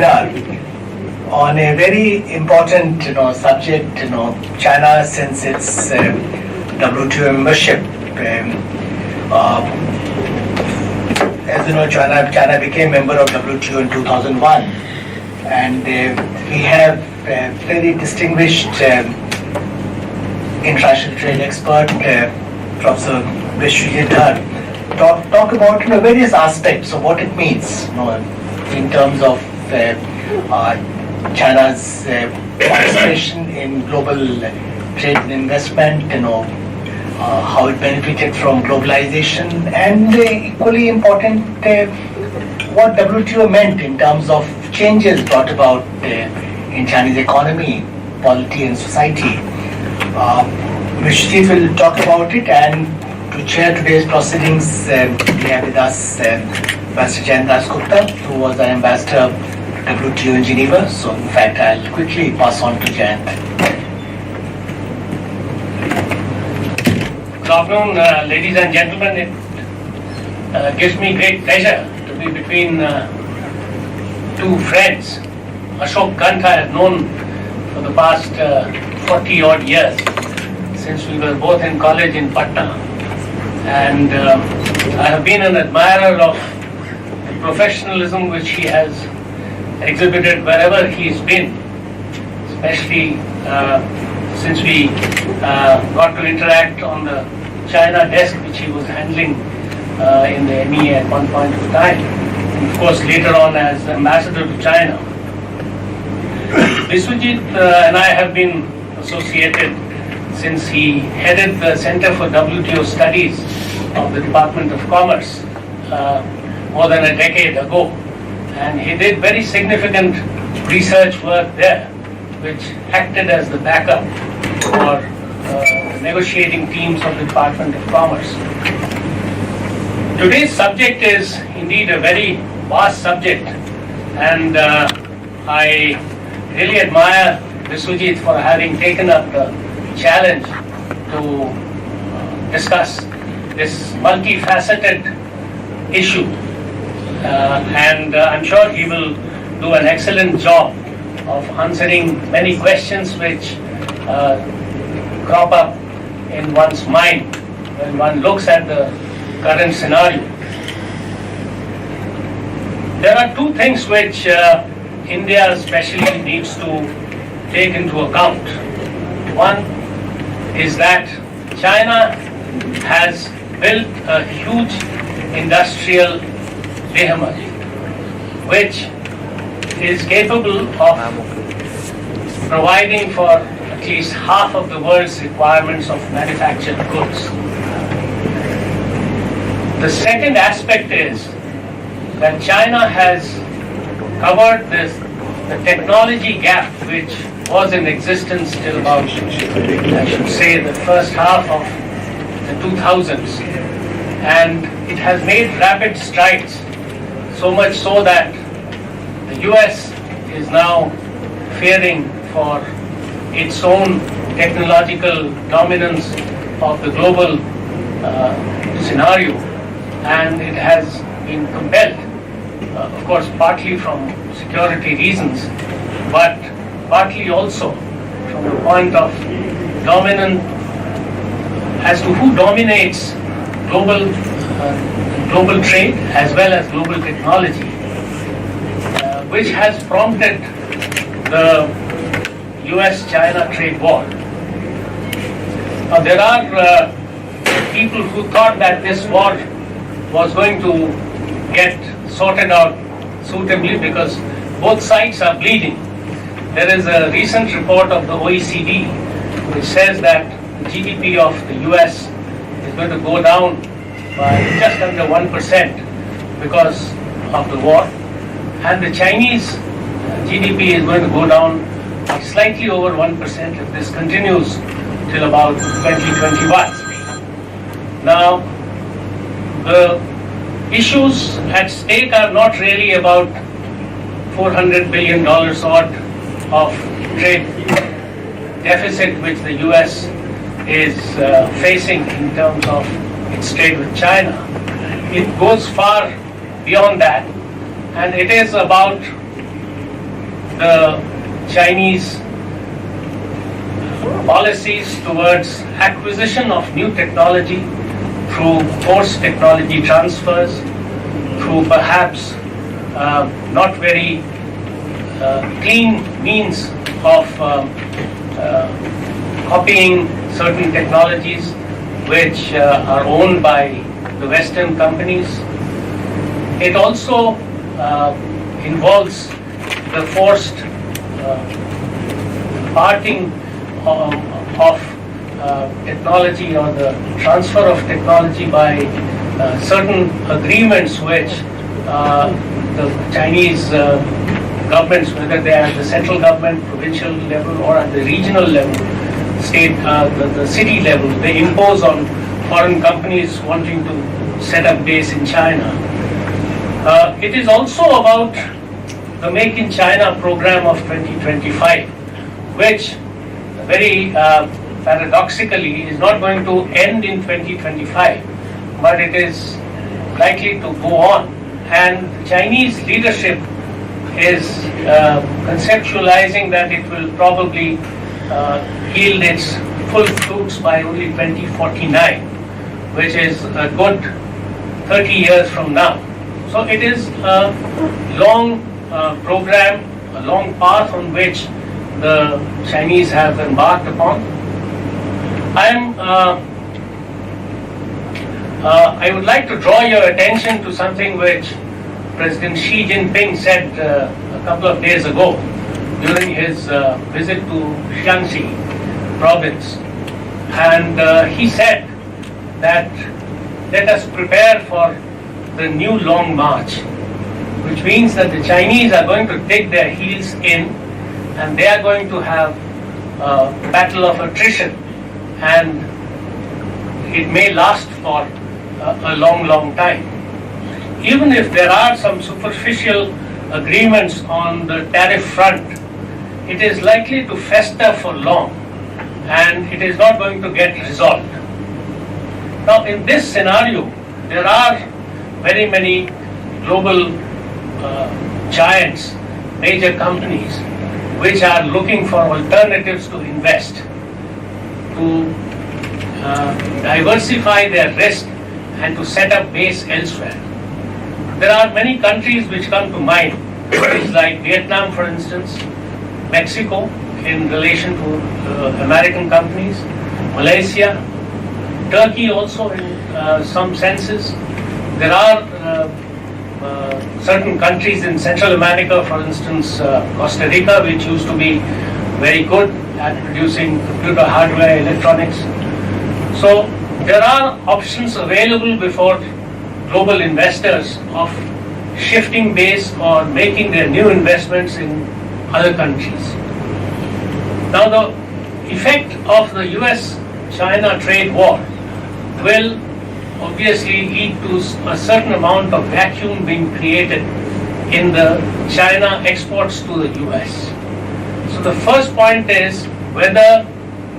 webinar on a very important, subject. China, since its WTO membership, as you know, China became member of WTO in 2001, and we have a very distinguished international trade expert, Professor Biswajit Dhar, talk about various aspects of what it means, in terms of China's participation in global trade and investment, how it benefited from globalization, and equally important, what WTO meant in terms of changes brought about in Chinese economy, polity, and society. Vishjit will talk about it, and to chair today's proceedings, we have with us Ambassador Jayant Gupta, who was an ambassador to WTO in Geneva. So, in fact, I'll quickly pass on to Jayant. Good afternoon, ladies and gentlemen. It gives me great pleasure to be between two friends. Ashok Ganta I have known for the past 40 odd years, since we were both in college in Patna. And I have been an admirer of the professionalism which he has exhibited wherever he's been, especially since we got to interact on the China desk which he was handling in the MEA at one point of time, and of course later on as ambassador to China. Biswajit and I have been associated since he headed the Center for WTO Studies of the Department of Commerce more than a decade ago, and he did very significant research work there, which acted as the backup for the negotiating teams of the Department of Commerce. Today's subject is indeed a very vast subject, and I really admire Biswajit for having taken up the challenge to discuss this multifaceted issue, and I'm sure he will do an excellent job of answering many questions which crop up in one's mind when one looks at the current scenario. There are two things which India especially needs to take into account. One is that China has built a huge industrial behemoth which is capable of providing for at least half of the world's requirements of manufactured goods. The second aspect is that China has covered the technology gap which was in existence till about, I should say, the first half of the 2000s, and it has made rapid strides, so much so that the US is now fearing for its own technological dominance of the global scenario, and it has been compelled, of course partly from security reasons, but partly also from the point of dominant as to who dominates global trade as well as global technology, which has prompted the US-China trade war. Now, there are people who thought that this war was going to get sorted out suitably because both sides are bleeding. There is a recent report of the OECD which says that the GDP of the US is going to go down by just under 1% because of the war, and the Chinese GDP is going to go down by slightly over 1% if this continues till about 2021. Now, the issues at stake are not really about $400 billion odd of trade deficit which the US is facing in terms of its trade with China. It goes far beyond that, and it is about the Chinese policies towards acquisition of new technology through forced technology transfers, through perhaps not very clean means of copying certain technologies which are owned by the Western companies. It also involves the forced parting of technology or the transfer of technology by certain agreements which the Chinese governments, whether they are at the central government, provincial level or at the regional level, state, the city level, they impose on foreign companies wanting to set up base in China. It is also about the Make in China program of 2025, which very paradoxically is not going to end in 2025, but it is likely to go on. And the Chinese leadership is conceptualizing that it will probably yield its full fruits by only 2049, which is a good 30 years from now. So it is a long program, a long path on which the Chinese have embarked upon. I would like to draw your attention to something which President Xi Jinping said a couple of days ago during his visit to Jiangxi province. And he said that let us prepare for the new long march, which means that the Chinese are going to dig their heels in and they are going to have a battle of attrition, and it may last for a long, long time. Even if there are some superficial agreements on the tariff front, it is likely to fester for long and it is not going to get resolved. Now, in this scenario, there are very many global giants, major companies, which are looking for alternatives to invest, to diversify their risk and to set up base elsewhere. There are many countries which come to mind, countries like Vietnam, for instance, Mexico in relation to American companies, Malaysia, Turkey also in some senses. There are certain countries in Central America, for instance, Costa Rica, which used to be very good at producing computer hardware, electronics. So there are options available before global investors of shifting base or making their new investments in other countries. Now, the effect of the US-China trade war will obviously lead to a certain amount of vacuum being created in the China exports to the US. So the first point is whether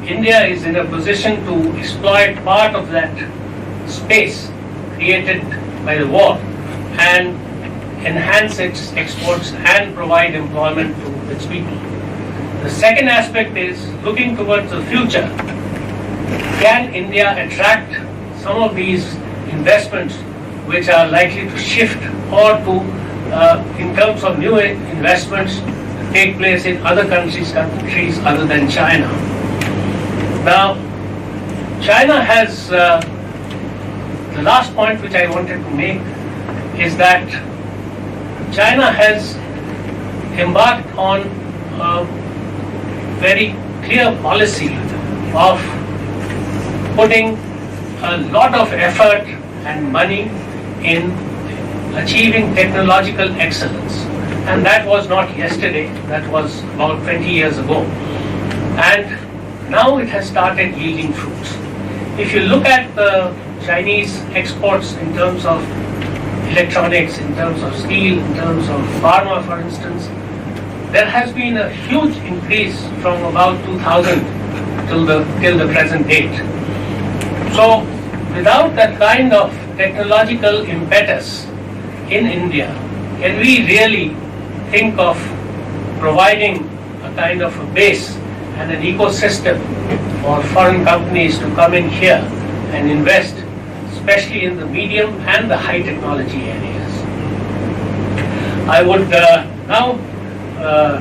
India is in a position to exploit part of that space created by the war and enhance its exports and provide employment to its people. The second aspect is looking towards the future. Can India attract some of these investments which are likely to shift or to, in terms of new investments, take place in other countries other than China? Now, China has, the last point which I wanted to make is that China has embarked on a very clear policy of putting a lot of effort and money in achieving technological excellence. And that was not yesterday, that was about 20 years ago. And now it has started yielding fruits. If you look at the Chinese exports in terms of electronics, in terms of steel, in terms of pharma, for instance, there has been a huge increase from about 2000 till the present date. So, without that kind of technological impetus in India, can we really think of providing a kind of a base and an ecosystem for foreign companies to come in here and invest, especially in the medium and the high technology areas. I would now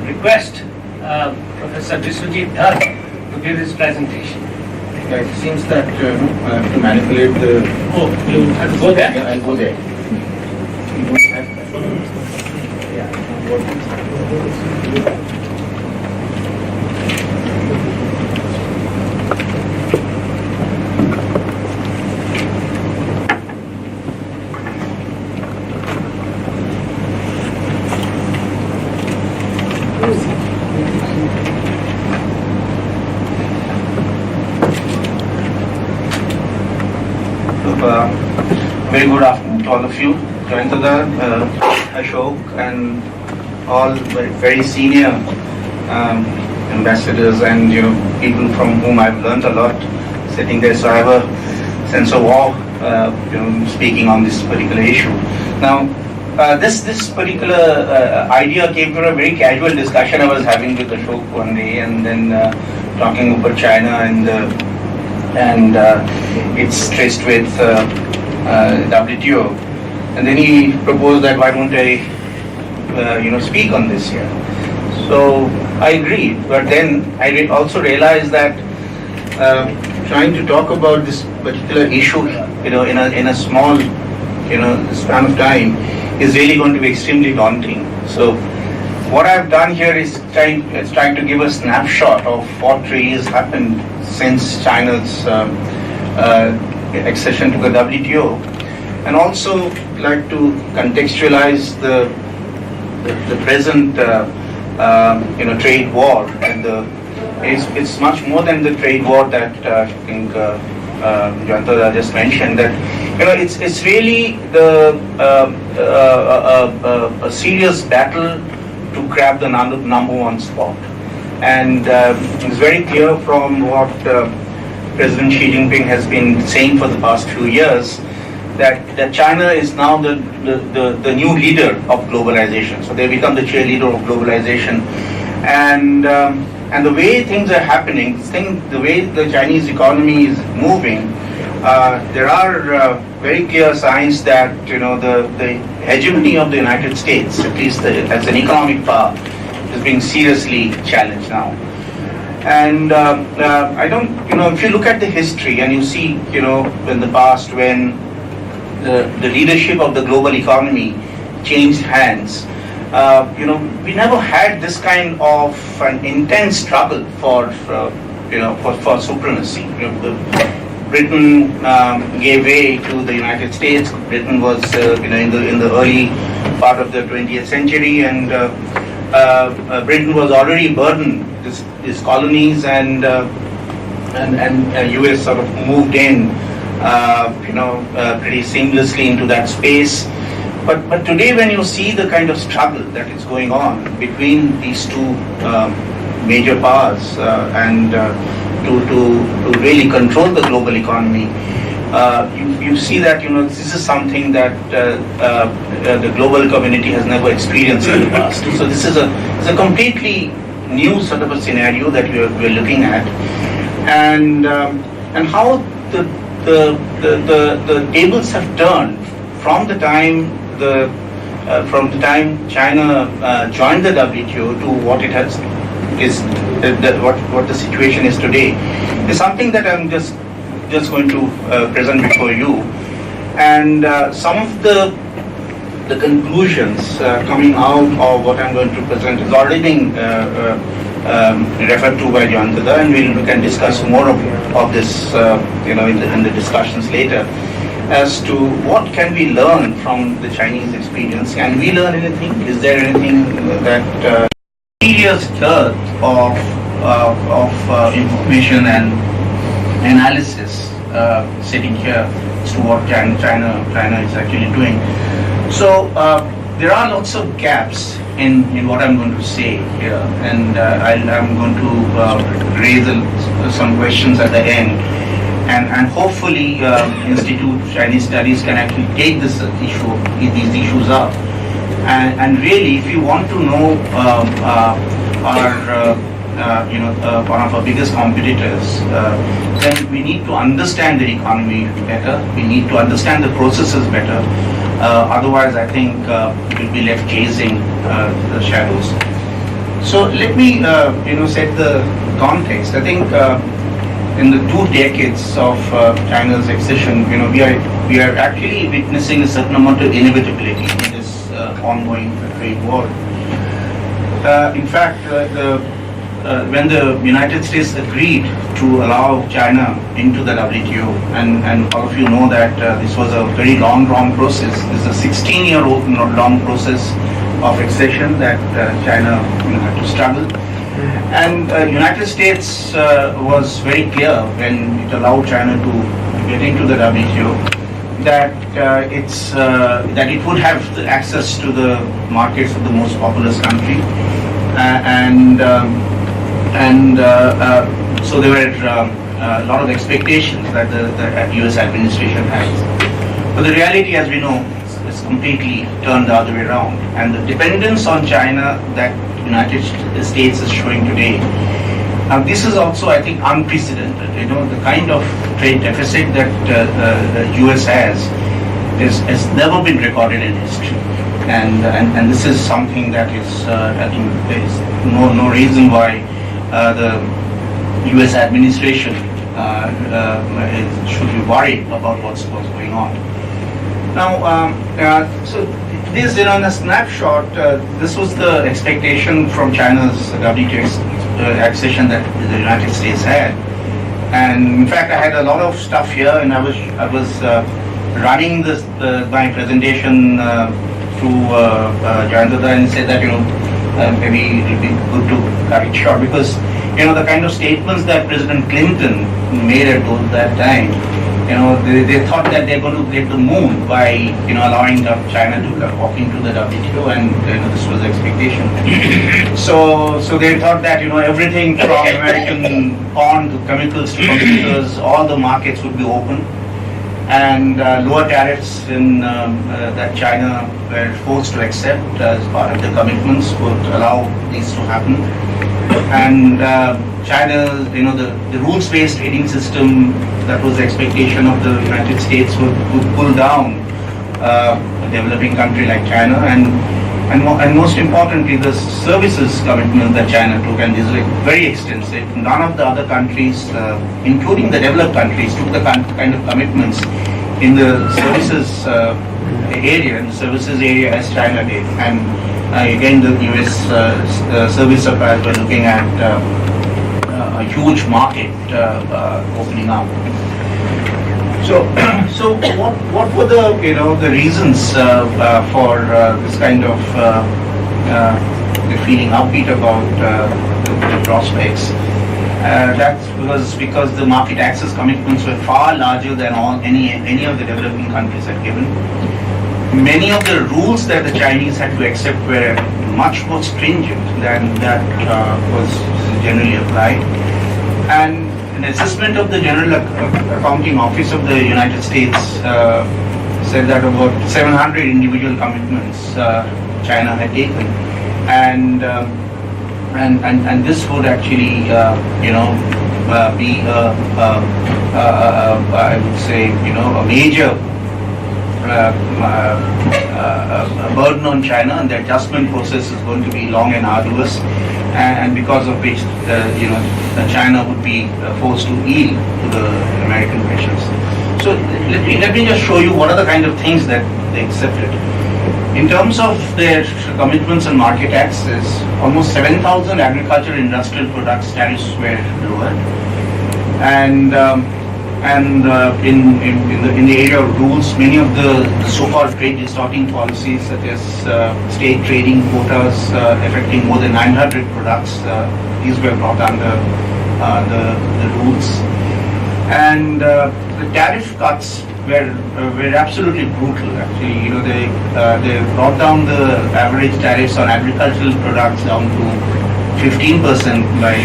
request Professor Biswajit Dhar to give his presentation. Yeah, it seems that I have to manipulate the. Oh, you have to go there? Yeah, I'll go there. You don't have that. Yeah. Very good afternoon to all of you. Dhar, Ashok, and all very senior ambassadors and people from whom I've learned a lot sitting there. So I have a sense of awe, speaking on this particular issue. Now, this particular idea came from a very casual discussion I was having with Ashok one day, and then talking about China and it's traced with WTO, and then he proposed that why don't I, speak on this here. So I agreed, but then I also realized that trying to talk about this particular issue, in a small, span of time, is really going to be extremely daunting. So what I've done here is trying to give a snapshot of what really has happened since China's accession to the WTO, and also like to contextualize the present trade war, and it's much more than the trade war that I think Janta just mentioned. That it's really a serious battle to grab the number one spot, and it's very clear from what President Xi Jinping has been saying for the past few years, that China is now the new leader of globalization. So they become the cheerleader of globalization, and the way things are happening, the way the Chinese economy is moving, there are very clear signs that the hegemony of the United States, at least as an economic power, is being seriously challenged now. And I don't, if you look at the history and you see, in the past when the leadership of the global economy changed hands, we never had this kind of an intense struggle for supremacy. Britain gave way to the United States. Britain was, in the early part of the 20th century, and Britain was already burdened his colonies, and US sort of moved in, pretty seamlessly into that space. But today, when you see the kind of struggle that is going on between these two major powers, and to really control the global economy, you see that this is something that the global community has never experienced in the past. So this is a completely new sort of a scenario that we're looking at, and how the tables have turned from the time China joined the WTO to what it has what the situation is today, is something that I'm just going to present before you, and some of the conclusions coming out of what I'm going to present is already being referred to by Janta, and we can discuss more of this in the discussions later, as to what can we learn from the Chinese experience. Can we learn anything? Is there anything that serious dearth of information and analysis sitting here as to what China is actually doing? So there are lots of gaps in what I'm going to say here, and I'm going to raise some questions at the end, and hopefully Institute of Chinese Studies can actually take these issues up, and really, if you want to know are one of our biggest competitors, then we need to understand the economy better. We need to understand the processes better. Otherwise, I think we'll be left chasing the shadows. So let me, set the context. I think in the 2 decades of China's accession, we are actually witnessing a certain amount of inevitability in this ongoing trade war. In fact, when the United States agreed to allow China into the WTO, and all of you know that this was a very long process. This is a 16-year-old long process of accession that China had to struggle. And United States was very clear when it allowed China to get into the WTO that it would have the access to the markets of the most populous country, so there were a lot of expectations that the US administration has. But the reality, as we know, is completely turned the other way around. And the dependence on China that the United States is showing today, this is also, I think, unprecedented. The kind of trade deficit that the US has has never been recorded in history. And this is something that is, I think, there is no reason why the U.S. administration should be worried about what's going on. Now, so this, in a snapshot, this was the expectation from China's WTO accession that the United States had. And in fact, I had a lot of stuff here, and I was running my presentation through Jayantada, and said that maybe it would be good to cut it short, because the kind of statements that President Clinton made at that time, they thought that they're going to get the moon by allowing China to walk into the WTO, and this was the expectation. So they thought that everything from American corn to chemicals to computers, all the markets would be open, and lower tariffs that China were forced to accept as part of the commitments would allow these to happen. And China, the rules-based trading system, that was the expectation of the United States, would pull down a developing country like China, and most importantly, the services commitment that China took, and this is very extensive. None of the other countries, including the developed countries, took the kind of commitments in the services area as China did. And again, the US service suppliers were looking at a huge market opening up. So what were the reasons for this kind of feeling upbeat about the prospects? That was because the market access commitments were far larger than any of the developing countries had given. Many of the rules that the Chinese had to accept were much more stringent than that was generally applied. And an assessment of the General Accounting Office of the United States said that about 700 individual commitments China had taken, and this would actually be I would say a major burden on China, and the adjustment process is going to be long and arduous, and because of which China would be forced to yield to the American pressures. So let me just show you what are the kind of things that they accepted. In terms of their commitments on market access, almost 7,000 agricultural industrial products tariffs were lowered, and in the area of rules, many of the so-called trade distorting policies, such as state trading quotas affecting more than 900 products, these were brought under the rules. And the tariff cuts were absolutely brutal. Actually, they brought down the average tariffs on agricultural products down to 15% by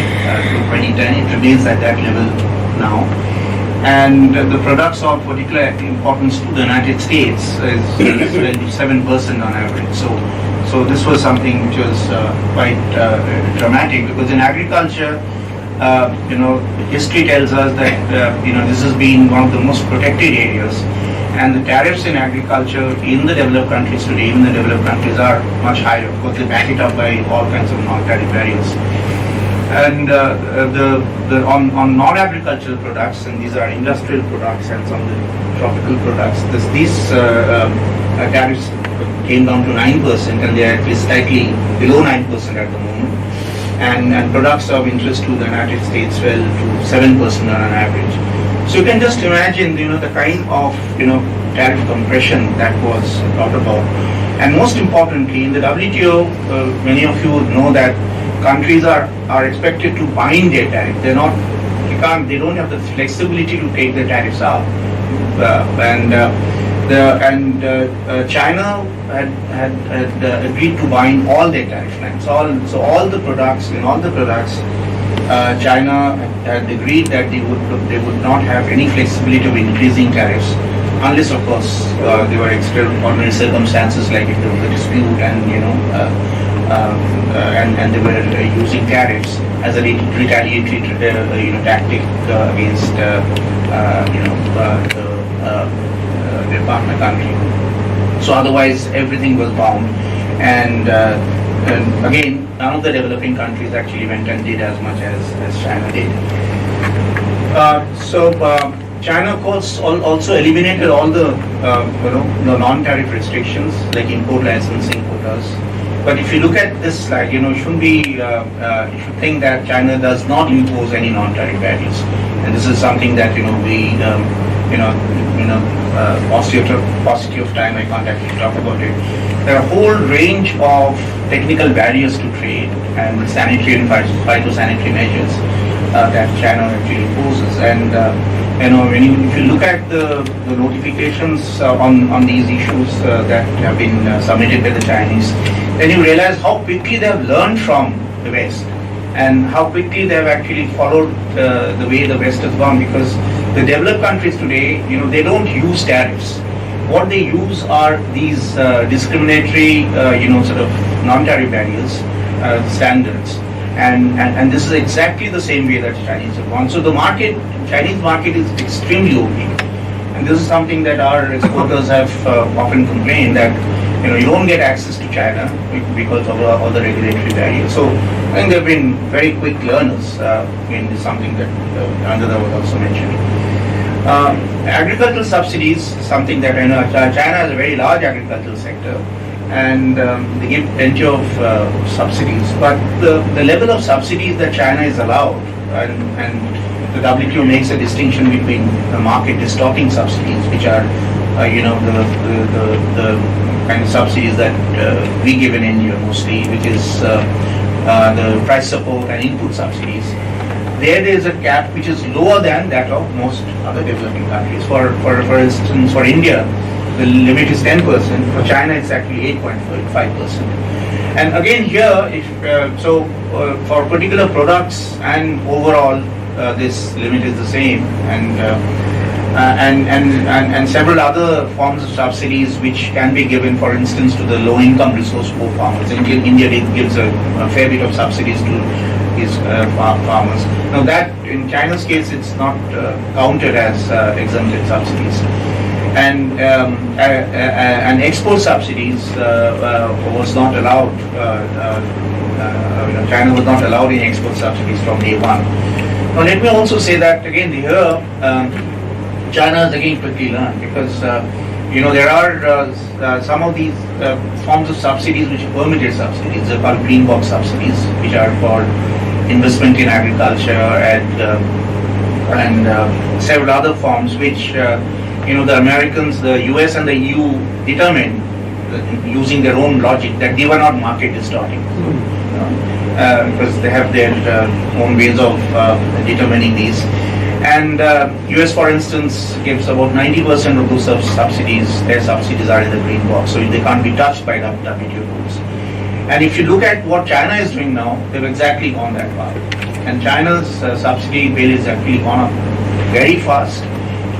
2010. It remains at that level now. And the products of particular importance to the United States is 27% on average. So this was something which was quite dramatic, because in agriculture, history tells us that this has been one of the most protected areas, and the tariffs in agriculture in the developed countries today, even the developed countries, are much higher, because they back it up by all kinds of non-tariff barriers. And on non-agricultural products, and these are industrial products and some of the tropical products, these tariffs came down to 9%, and they are at least slightly below 9% at the moment. And products of interest to the United States fell to 7% on an average. So you can just imagine, the kind of, tariff compression that was brought about. And most importantly, in the WTO, many of you would know that countries are expected to bind their tariff. They don't have the flexibility to take the tariffs out. China had agreed to bind all their tariff lines. So all the products, China had agreed that they would not have any flexibility of increasing tariffs, unless of course there were extraordinary circumstances, like if there was a dispute and they were using tariffs as a retaliatory tactic against their partner country. So otherwise everything was bound, and again, none of the developing countries actually went and did as much as China did. China, of course, also eliminated all the non-tariff restrictions like import licensing quotas. But if you look at this slide, you should think that China does not impose any non-tariff barriers, and this is something that paucity of time, I can't actually talk about it. There are a whole range of technical barriers to trade and sanitary and phytosanitary measures that China actually imposes. And if you look at the notifications on these issues that have been submitted by the Chinese, then you realize how quickly they have learned from the West, and how quickly they have actually followed the way the West has gone. Because the developed countries today, they don't use tariffs. What they use are these discriminatory, sort of non-tariff barriers, standards, and this is exactly the same way that the Chinese have gone. So the Chinese market is extremely opaque, and this is something that our exporters have often complained, that you don't get access to China because of all the regulatory barriers. So I think they've been very quick learners. Again, this is something that Anjada was also mentioning. Agricultural subsidies, something that I know China has a very large agricultural sector, and they give plenty of subsidies. But the level of subsidies that China is allowed, and the WTO makes a distinction between the market distorting subsidies, which are the kind of subsidies that we give in India mostly, which is the price support and input subsidies. There is a cap which is lower than that of most other developing countries. For instance, for India, the limit is 10%. For China, it's actually 8.5%. And again here, for particular products and overall, this limit is the same. And several other forms of subsidies which can be given, for instance, to the low-income resource poor farmers. India gives a fair bit of subsidies to these farmers. Now that, in China's case, it's not counted as exempted subsidies. And export subsidies was not allowed. China was not allowed any export subsidies from day one. Now let me also say that again here, China has again quickly learned, because there are some of these forms of subsidies which are permitted subsidies. They're called green box subsidies, which are for investment in agriculture, and several other forms which the Americans, the US and the EU determined, using their own logic, that they were not market distorting, because they have their own ways of determining these. And US, for instance, gives about 90% of those subsidies. Their subsidies are in the green box, so they can't be touched by WTO rules. And if you look at what China is doing now, they've exactly gone that path. And China's subsidy bill is actually gone up very fast.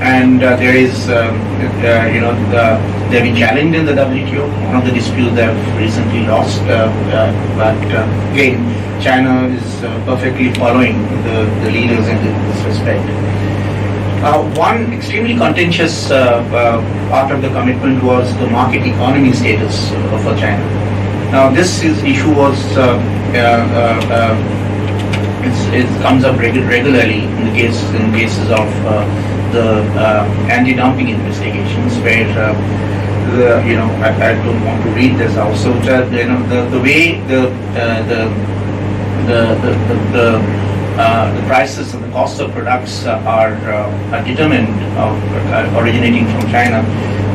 and there is, they've been challenged in the WTO. One of the disputes they've recently lost, but again, China is perfectly following the leaders in this respect. One extremely contentious part of the commitment was the market economy status for China. Now, this issue was it comes up regularly in cases of the anti-dumping investigations, where I don't want to read this out. So the way the prices and the cost of products are determined, originating from China,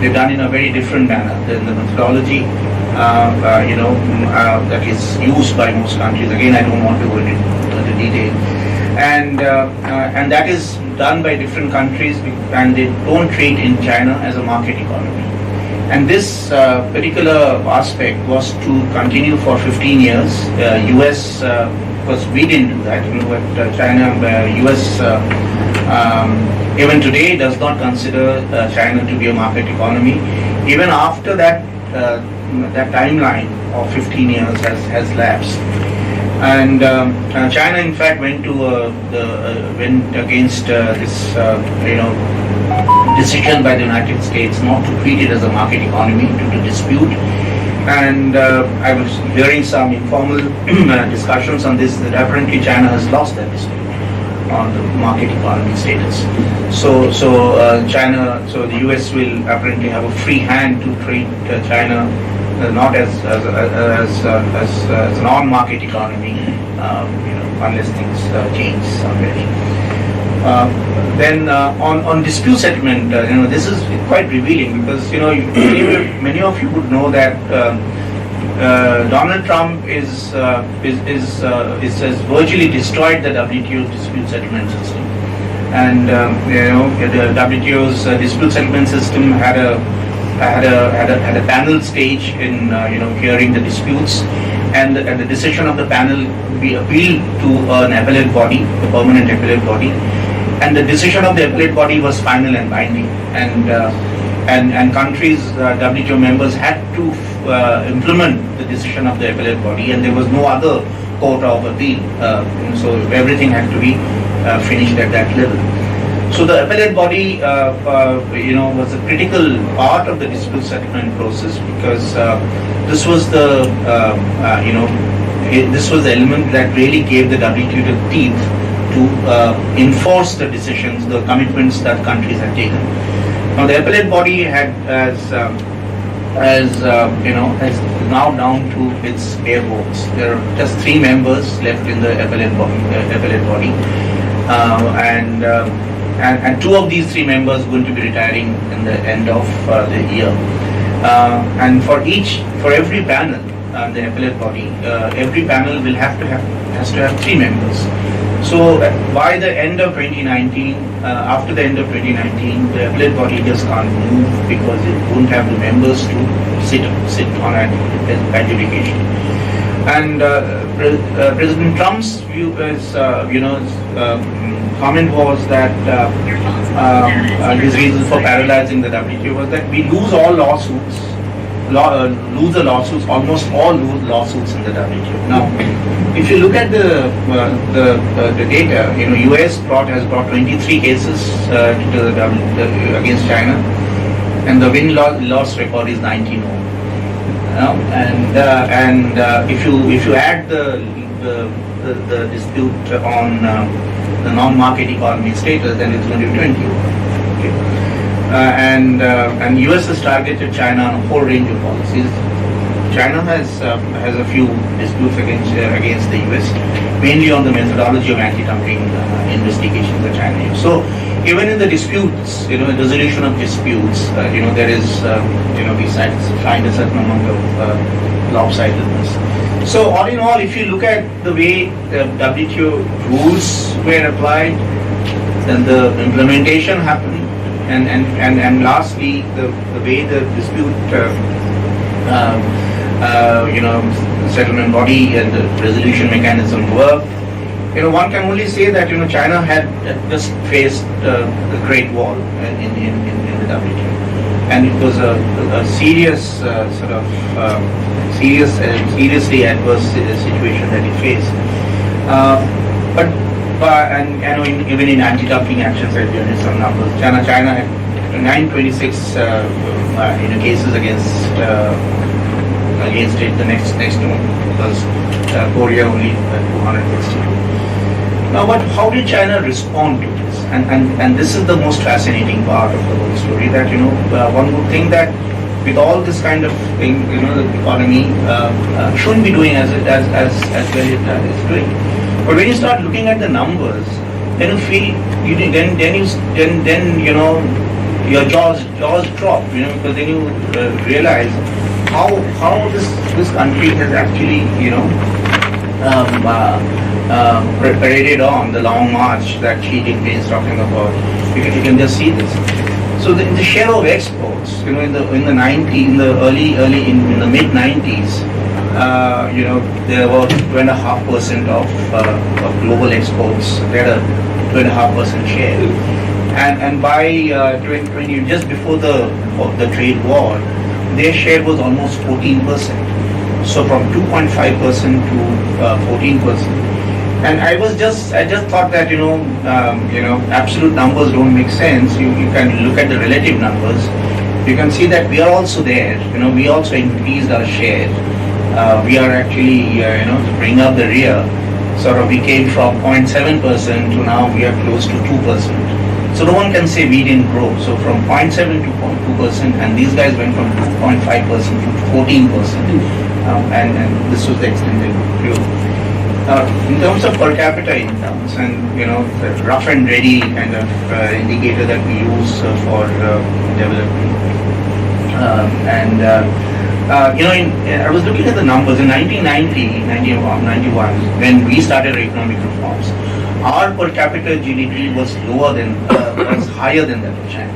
they're done in a very different manner than the methodology that is used by most countries. Again, I don't want to go into detail, and that is done by different countries, and they don't treat in China as a market economy. And this particular aspect was to continue for 15 years. US, because we didn't do that, but China, US even today does not consider China to be a market economy. Even after that, that timeline of 15 years has lapsed. And China, in fact, went against this, decision by the United States not to treat it as a market economy, to dispute. And I was hearing some informal discussions on this, that apparently China has lost that dispute on the market economy status. So the US will apparently have a free hand to treat China not as a non-market economy, unless things change somewhere. Then on dispute settlement, this is quite revealing, because many of you would know that Donald Trump has virtually destroyed the WTO dispute settlement system, and the WTO's dispute settlement system had a panel stage in hearing the disputes, and the decision of the panel be appealed to an appellate body, a permanent appellate body, and the decision of the appellate body was final and binding, and countries, WTO members, had to implement the decision of the appellate body, and there was no other court of appeal, so everything had to be finished at that level. So the appellate body, was a critical part of the dispute settlement process, because this was the, this was the element that really gave the WTO the teeth to enforce the decisions, the commitments that countries had taken. Now the appellate body has now down to its bare bones. There are just 3 members left in the appellate body, and 2 of these 3 members going to be retiring in the end of the year. And for every panel, the appellate body, every panel will has to have 3 members. So by the end of 2019, after the end of 2019, the appellate body just can't move, because it won't have the members to sit on adjudication. And President Trump's view is, comment was that his reason for paralyzing the WTO was that we lose all lawsuits, almost all lawsuits in the WTO. Now, if you look at the data, US has brought 23 cases against China, and the win-loss record is 19-0. And if you add the dispute on the non-market economy status, then it's going to be 20. Okay. And US has targeted China on a whole range of policies. China has a few disputes against the US, mainly on the methodology of anti-dumping investigations that China uses. So even in the disputes, resolution of disputes, there is, we find a certain amount of lopsidedness. So all in all, if you look at the way the WTO rules were applied, then the implementation happened, and lastly, the way the dispute settlement body and the resolution mechanism worked, one can only say that China had just faced the Great Wall in the WTO, and it was a serious seriously adverse situation that it faced. But even in anti-dumping actions, I given some numbers. China had 926 cases against it. The next one was Korea, only 262. Now, but how did China respond to this? And this is the most fascinating part of the whole story. That one would think that with all this kind of thing, the economy shouldn't be doing as well as it's doing. But when you start looking at the numbers, then you feel then your jaws drop, because then you realize how this country has actually paraded on the long march that Xi Jinping is talking about. You can just see this. So the share of exports, in the mid 90s, there were 2.5% of global exports. They had a 2.5% share, and by 2020, just before the trade war, their share was almost 14%. So from 2.5% to 14%. And I just thought that absolute numbers don't make sense. You can look at the relative numbers. You can see that we are also there. We also increased our share. We are actually to bring up the rear. We came from 0.7% to now we are close to 2%. So no one can say we didn't grow. So from 0.7 to 0.2%, and these guys went from 2.5% to 14%. And this was the extent they grew. In terms of per capita incomes, and the rough and ready kind of indicator that we use for development, I was looking at the numbers in 1991, when we started economic reforms. Our per capita GDP was was higher than that of China,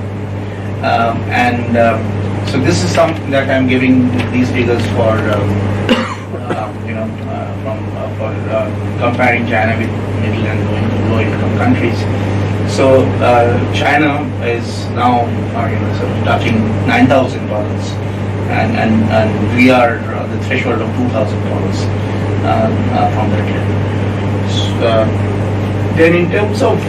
so this is something that I'm giving these figures for. For comparing China with middle and low income countries. So China is now touching $9,000, and we are the threshold of $2,000 from that level. Then in terms of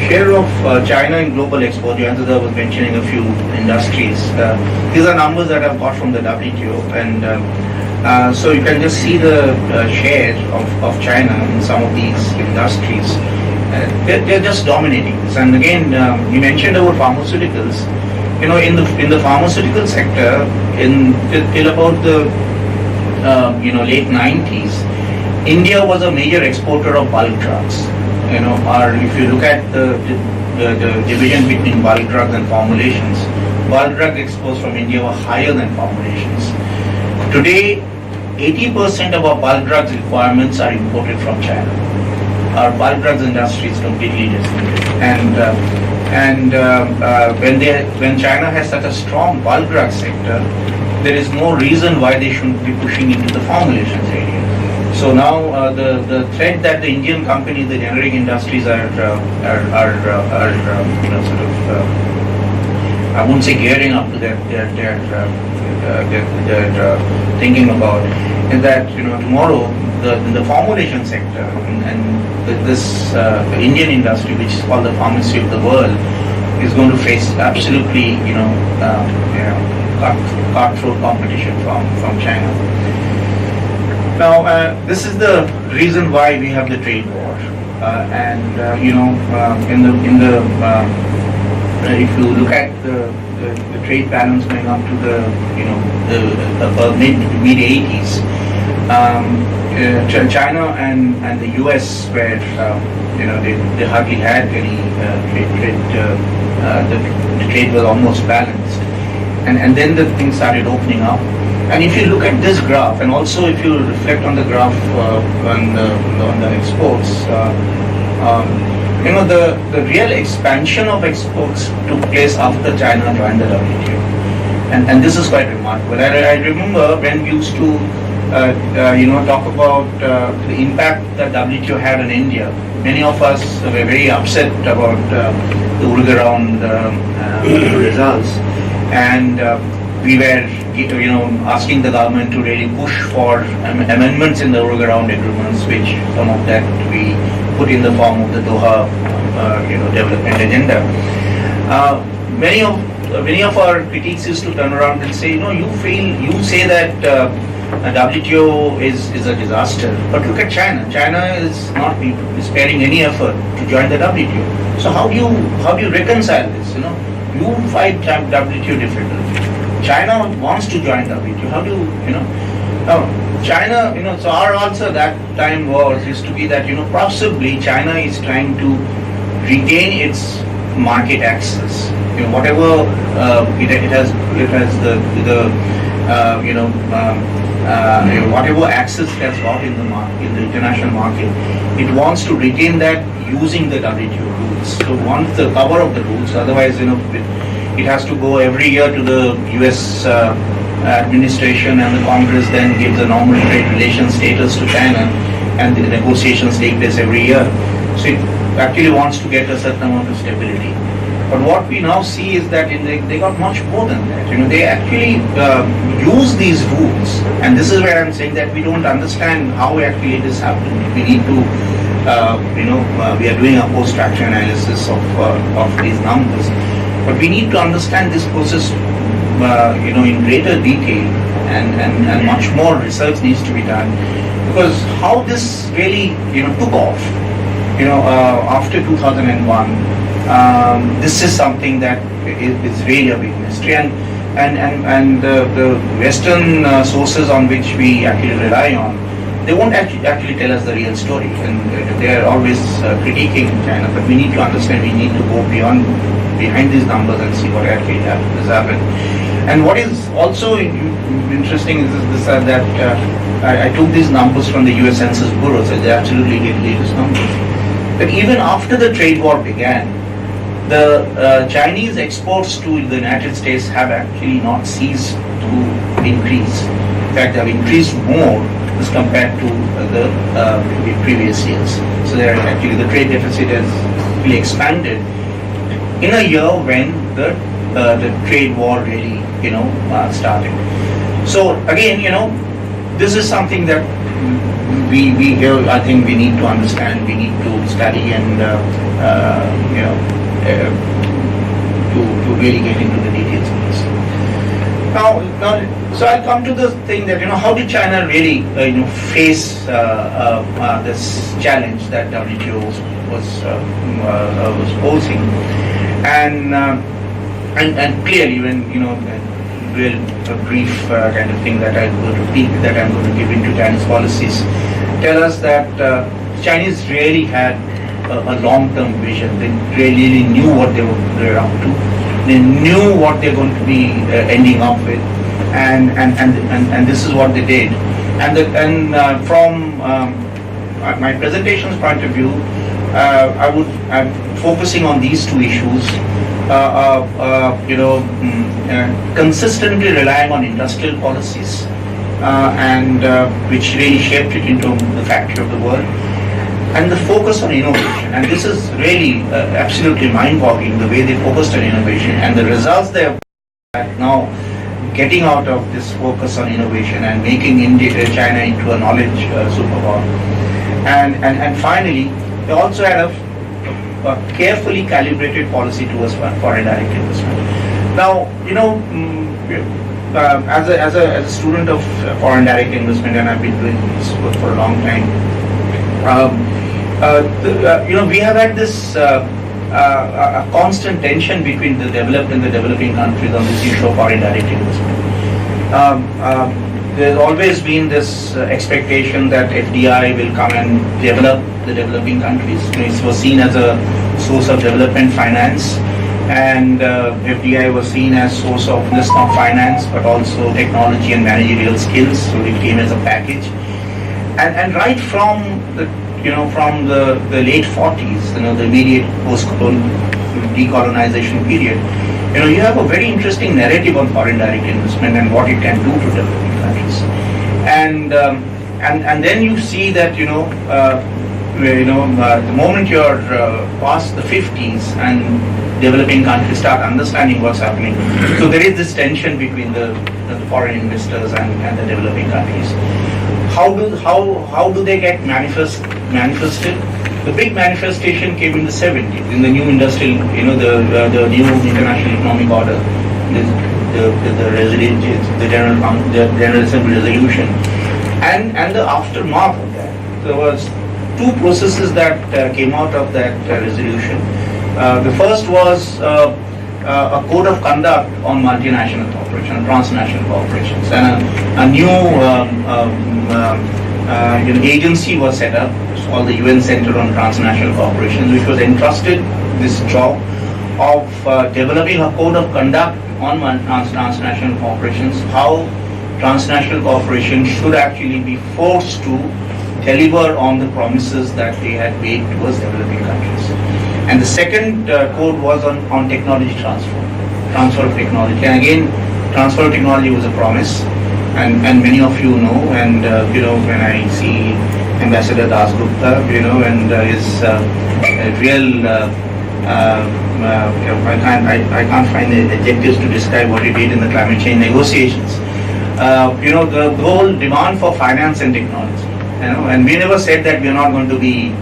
share of China in global export, Yantada was mentioning a few industries. These are numbers that I've got from the WTO, and so you can just see the share of China in some of these industries. They're just dominating this. And again, you mentioned about pharmaceuticals. In the pharmaceutical sector, till about the late 90s, India was a major exporter of bulk drugs. Or if you look at the division between bulk drugs and formulations, bulk drug exports from India were higher than formulations. Today, 80% of our bulk drugs requirements are imported from China. Our bulk drugs industry is completely decimated. When China has such a strong bulk drug sector, there is no reason why they shouldn't be pushing into the formulations area. So now the threat that the Indian companies, the generic industries are I won't say gearing up to their thinking about is that tomorrow the formulation sector and the Indian industry, which is called the pharmacy of the world, is going to face absolutely cutthroat competition from China. Now this is the reason why we have the trade war, if you look at the trade balance going up to the mid 80s, China and the US were they hardly had any trade. The trade was almost balanced, and then the things started opening up. And if you look at this graph, and also if you reflect on the graph on the exports. The real expansion of exports took place after China joined the WTO. And this is quite remarkable. I remember when we used to talk about the impact that WTO had on India. Many of us were very upset about the Uruguayan results, and we were, asking the government to really push for amendments in the Uruguayan agreements, which some of that we put in the form of the Doha, development agenda. Many of our critics used to turn around and say, you say that WTO is a disaster, but look at China. China is not sparing any effort to join the WTO. So how do you reconcile this? You fight WTO differently. China wants to join WTO. How do now China? So our answer that time used to be that possibly China is trying to retain its market access. Whatever it has whatever access it has got in the international market, it wants to retain that using the WTO rules. So wants the cover of the rules. Otherwise, it has to go every year to the U.S. Administration, and the Congress then gives a normal trade relations status to China, and the negotiations take place every year. So it actually wants to get a certain amount of stability. But what we now see is that they got much more than that. They actually use these rules, and this is where I'm saying that we don't understand how actually this happened. We need to, we are doing a post-structure analysis of these numbers, but we need to understand this process, in greater detail, and much more research needs to be done, because how this really, took off, after 2001. This is something that is really a big mystery, and the Western sources on which we actually rely on, they won't actually tell us the real story, and they are always critiquing China. But we need to understand, we need to go behind these numbers and see what actually has happened. And what is also interesting is this that I took these numbers from the US Census Bureau, so they're absolutely latest numbers. That even after the trade war began, the Chinese exports to the United States have actually not ceased to increase. In fact, they have increased more as compared to the previous years. So the trade deficit has really expanded in a year when the trade war really started. So again, this is something that we here, I think we need to understand, we need to study, and to really get into the details of this. Now, so I'll come to the thing that how did China really face this challenge that WTO was posing, and clearly when a brief kind of thing that I'm going to give into Chinese policies tell us that Chinese really had a long-term vision. They really knew what they were up to. They knew what they're going to be ending up with, and this is what they did. And from my presentation's point of view, I'm focusing on these two issues. Consistently relying on industrial policies, and which really shaped it into the factory of the world, and the focus on innovation. And this is really absolutely mind-boggling, the way they focused on innovation and the results they have now getting out of this focus on innovation and making China into a knowledge superpower. And finally, they also had a carefully calibrated policy towards foreign direct investment. Now, as a student of foreign direct investment, and I've been doing this work for a long time, we have had this a constant tension between the developed and the developing countries on this issue of foreign direct investment. There's always been this expectation that FDI will come and develop the developing countries. It was seen as a source of development finance, and FDI was seen as source of just not finance but also technology and managerial skills. So it came as a package, and right from the late 40s, the immediate post-colonial decolonization period, you have a very interesting narrative on foreign direct investment and what it can do to developing countries. and then you see that the moment you're past the 50s and developing countries start understanding what's happening. So there is this tension between the foreign investors and the developing countries. How do they get manifested? The big manifestation came in the 70s, in the new industrial, the new international economic order, the General Assembly resolution, and the aftermath of that. There was two processes that came out of that resolution. The first was a code of conduct on multinational corporations, transnational corporations, and a new agency was set up, called the UN Center on Transnational Corporations, which was entrusted this job of developing a code of conduct on transnational corporations, how transnational corporations should actually be forced to deliver on the promises that they had made towards developing countries. And the second code was on technology transfer of technology. And again, transfer of technology was a promise, and many of you know, and when I see Ambassador Das Gupta, and his real, I can't find the adjectives to describe what he did in the climate change negotiations. The whole demand for finance and technology, and we never said that we are not going to be,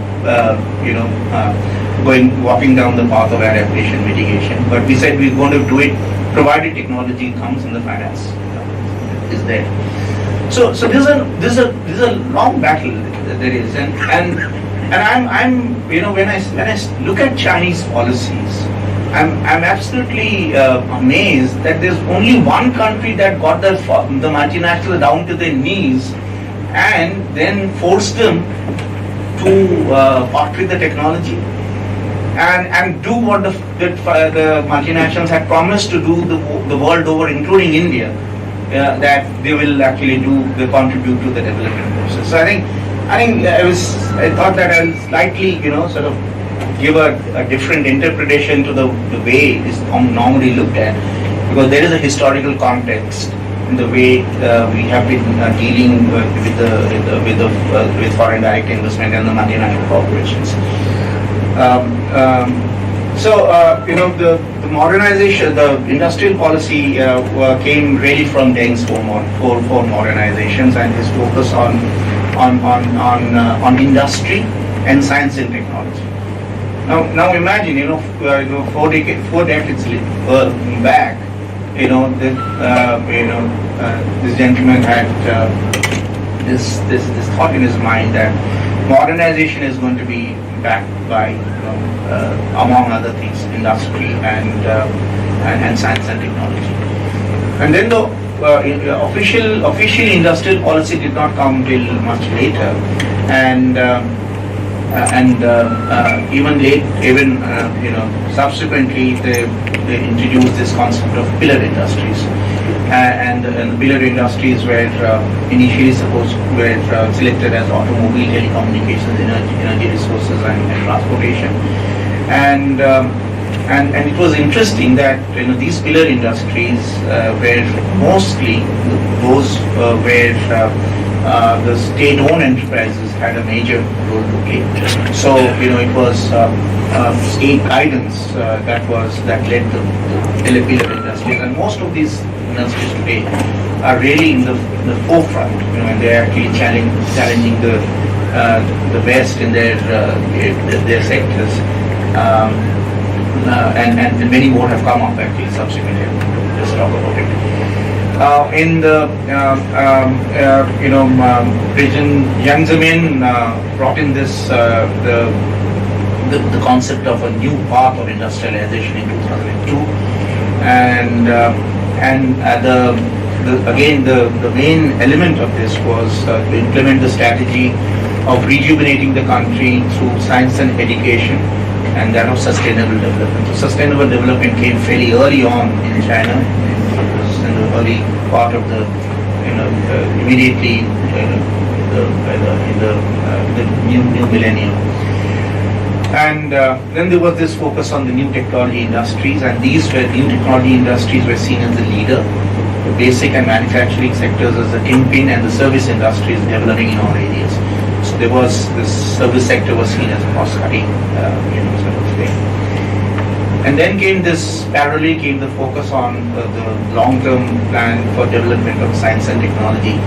walking down the path of adaptation mitigation, but we said we're going to do it provided technology comes and the finance is there. So this is a long battle that there is, and I'm when I look at Chinese policies, I'm absolutely amazed that there's only one country that got the multinationals down to their knees and then forced them to part with the technology and do what the multinationals had promised to do the world over, including India, that they will actually contribute to the development process. So I thought that I'll slightly sort of give a different interpretation to the way it's normally looked at, because there is a historical context in the way we have been dealing with foreign direct investment and the multinational corporations. The modernization, the industrial policy came really from Deng's four modernizations and his focus on industry and science and technology. Now imagine, 4 decades back, this gentleman had this thought in his mind that modernization is going to be backed by, among other things, industry and science and technology. And then the official industrial policy did not come till much later, and subsequently they introduced this concept of pillar industries, and the pillar industries were initially selected as automobile, telecommunications, energy resources, and transportation, and it was interesting that these pillar industries were mostly those where the state-owned enterprises had a major role to play. So it was state guidance that led the pillar industries, and most of these industries today are really in the forefront, and they're actually challenging the best in their sectors, and many more have come up actually subsequently. Just talk about it. In the President Jiang Zemin brought in this the concept of a new path of industrialization in 2002, and the main element of this was to implement the strategy of rejuvenating the country through science and education, and that of sustainable development. So sustainable development came fairly early on in China. It was in the early part of the, immediately in the new millennium. And then there was this focus on the new technology industries, and these new technology industries were seen as the leader the basic and manufacturing sectors as the kingpin, and the service industry is developing in all areas. So there was this service sector was seen as cost-cutting, sort of thing. And then parallelly came the focus on the long-term plan for development of science and technology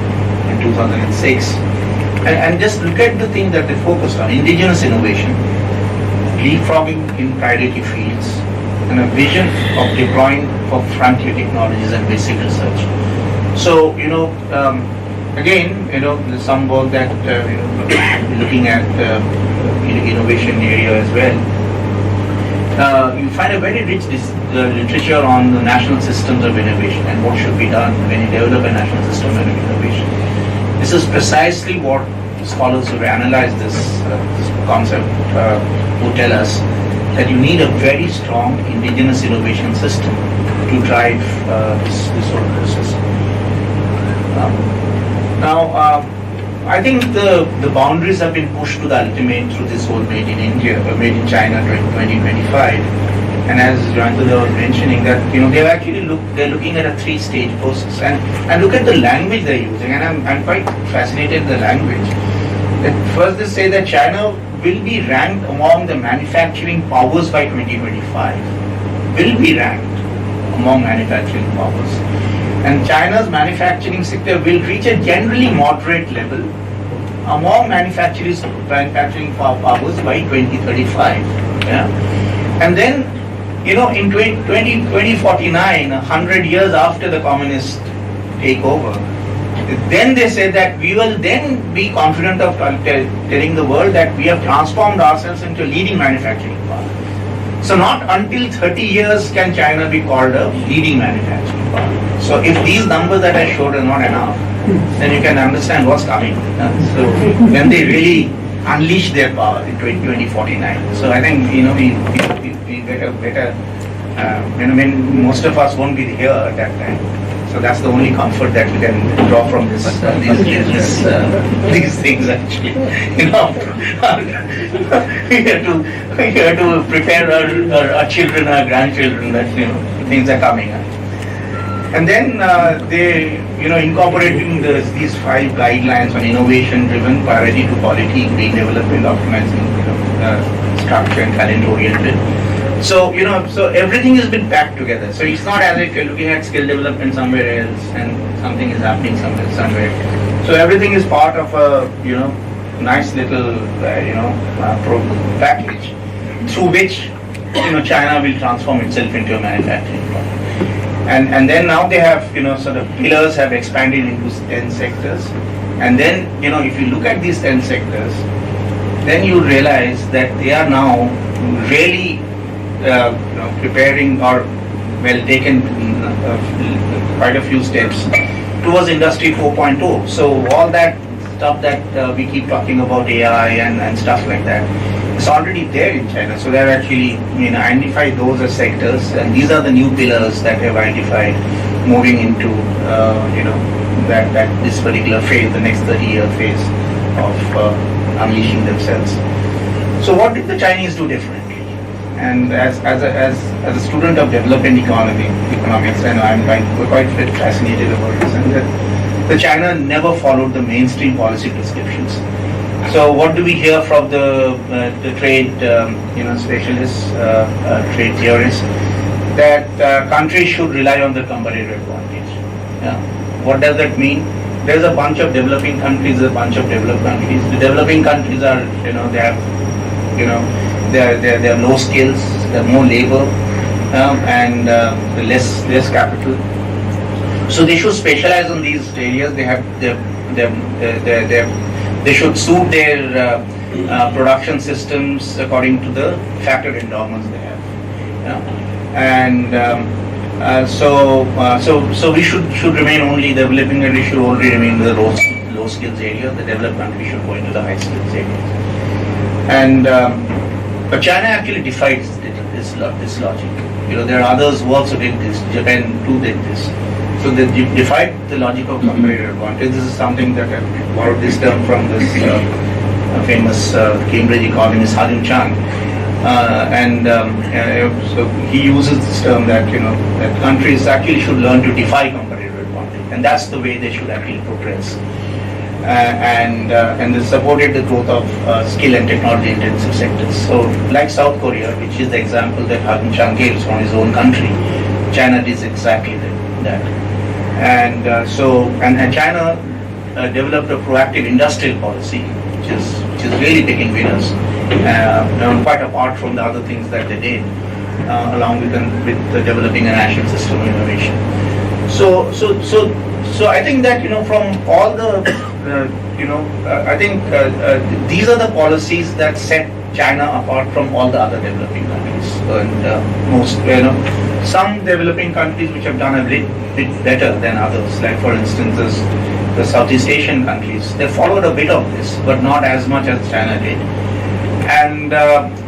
in 2006. And just look at the thing that they focused on: indigenous innovation, leapfrogging in priority fields, and a vision of deploying for frontier technologies and basic research. So, again, there's some work that, looking at innovation area as well. You find a very rich literature on the national systems of innovation and what should be done when you develop a national system of innovation. This is precisely what scholars who analyze this concept would tell us, that you need a very strong indigenous innovation system to drive this whole process. Now, I think the boundaries have been pushed to the ultimate through this whole Made in India, Made in China 2025. And as Jayantula was mentioning, that they're looking at a 3-stage process, and look at the language they're using, and I'm quite fascinated with the language. That first they say that China will be ranked among the manufacturing powers by 2025. Will be ranked among manufacturing powers. And China's manufacturing sector will reach a generally moderate level among manufacturing powers by 2035. Yeah? And then, in 2049, 100 years after the communist takeover, then they say that we will then be confident of telling the world that we have transformed ourselves into leading manufacturing power. So not until 30 years can China be called a leading manufacturing power. So if these numbers that I showed are not enough, then you can understand what's coming. So when they really unleash their power in 2049. So I think we better most of us won't be here at that time. So that's the only comfort that we can draw from these things actually. We have to prepare our children, our grandchildren that things are coming. And then they incorporating these 5 guidelines on innovation-driven, priority to quality, green development, optimizing structure and talent-oriented. So everything has been packed together. So it's not as if you're looking at skill development somewhere else and something is happening somewhere. So everything is part of a nice little package through which China will transform itself into a manufacturing power. And then now they have sort of pillars have expanded into 10 sectors. And then if you look at these 10 sectors, then you realize that they are now really preparing or taken quite a few steps towards Industry 4.0. So all that stuff that we keep talking about, AI and stuff like that, it's already there in China. So they've actually identified those as sectors, and these are the new pillars that they've identified moving into this particular phase, the next 30-year phase of unleashing themselves. So what did the Chinese do differently? And as a student of development economics, and I'm quite fascinated about this, and that the China never followed the mainstream policy prescriptions. So what do we hear from the trade specialists, trade theorists, that countries should rely on the comparative advantage. Yeah. What does that mean? There's a bunch of developing countries, a bunch of developed countries. The developing countries are, they have, they are low skills, they have more labor, and less capital. So they should specialize on these areas. They should suit their production systems according to the factor endowments they have. And so we should remain only, the developing country should only remain in the low skills area. The developed country should go into the high skills areas. And but China actually defies this logic. There are others who also did this. Japan too did this. So they defied the logic of comparative advantage. This is something that I borrowed this term from this famous Cambridge economist Halim Chan. So he uses this term that that countries actually should learn to defy comparative advantage. and that's the way they should actually progress. And they supported the growth of skill and technology intensive sectors. So, like South Korea, which is the example that Hagen Chang gives from his own country, China did exactly that. And China developed a proactive industrial policy, which is really picking winners, quite apart from the other things that they did, along with developing a national system of innovation. So I think that from all the I think these are the policies that set China apart from all the other developing countries, and most some developing countries which have done a bit better than others, like for instance the Southeast Asian countries, they followed a bit of this, but not as much as China did. And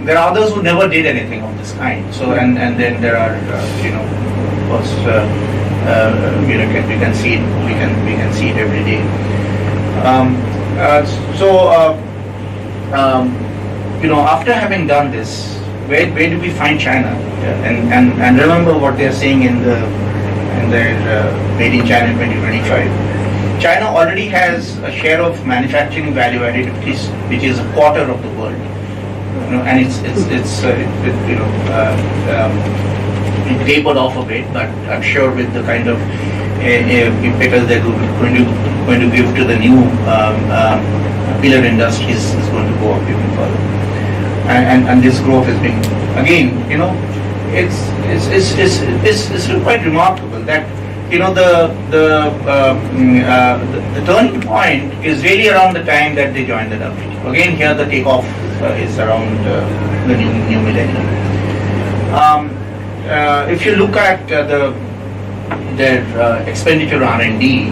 there are others who never did anything of this kind. So and then there are of course we can see it, we can see it every day. After having done this, where do we find China? And remember what they are saying in their Made in China 2025. China already has a share of manufacturing value added which is a quarter of the world, and it tapered off a bit, but I'm sure with the kind of impetus they're going to give to the new pillar industries is going to go up even further. And this growth has been, again, it's quite remarkable that the turning point is really around the time that they joined the WTO. Again, here the takeoff is around the new millennium. If you look at their expenditure R&D,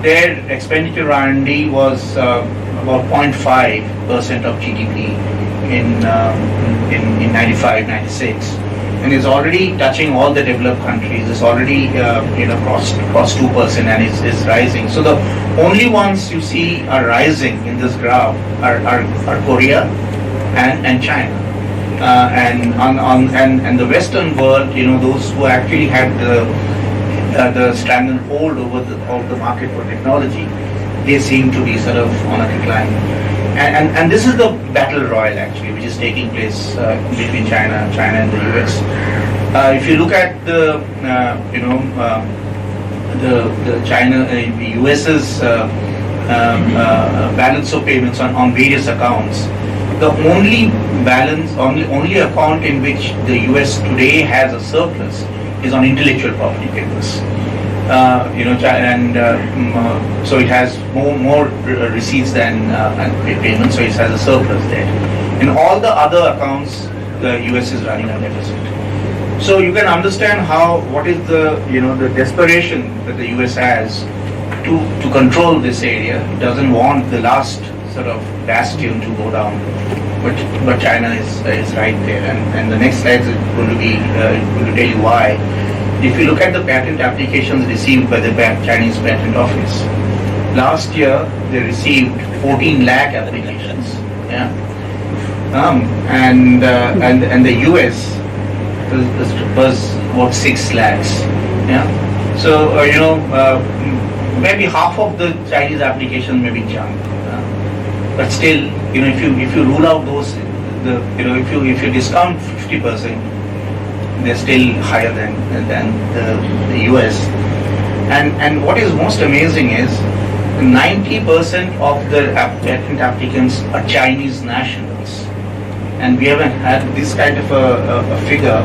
their expenditure R&D was about 0.5% of GDP in 95, 96, and is already touching all the developed countries. It's already crossed 2% and is rising. So the only ones you see are rising in this graph are Korea and China. And the Western world, those who actually had the stranglehold over the market for technology, they seem to be sort of on a decline. And this is the battle royal actually, which is taking place between China and the US. If you look at the US's balance of payments on various accounts, the only account in which the US today has a surplus is on intellectual property papers. So it has more receipts than payments, so it has a surplus there. In all the other accounts, the US is running a deficit. So you can understand what is the desperation that the US has to control this area. It doesn't want the last sort of bastion to go down, but China is right there. And the next slide is going to tell you why. If you look at the patent applications received by the Chinese Patent Office, last year they received 14 lakh applications. Yeah, and the US was about 6 lakhs. Yeah, so maybe half of the Chinese applications may be junk, but still, if you rule out those, if you discount 50%. They're still higher than the US. And what is most amazing is 90% of the patent applicants are Chinese nationals. And we haven't had this kind of a figure,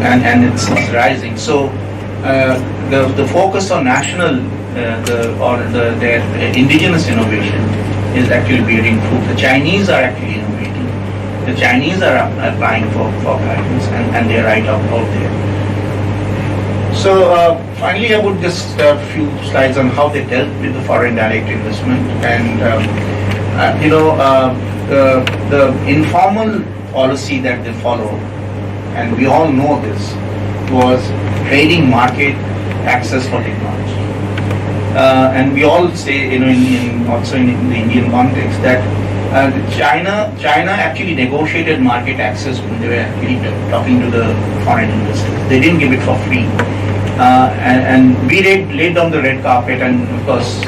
and it's rising. So the focus on national, their indigenous innovation is actually bearing fruit. The Chinese are actually innovating. The Chinese are applying for patents, and they're right out there. So finally, I would just a few slides on how they dealt with the foreign direct investment, and the informal policy that they followed, and we all know this, was trading market access for technology. And we all say, also in the Indian context, that China actually negotiated market access when they were actually talking to the foreign investors. They didn't give it for free. And we laid down the red carpet, and of course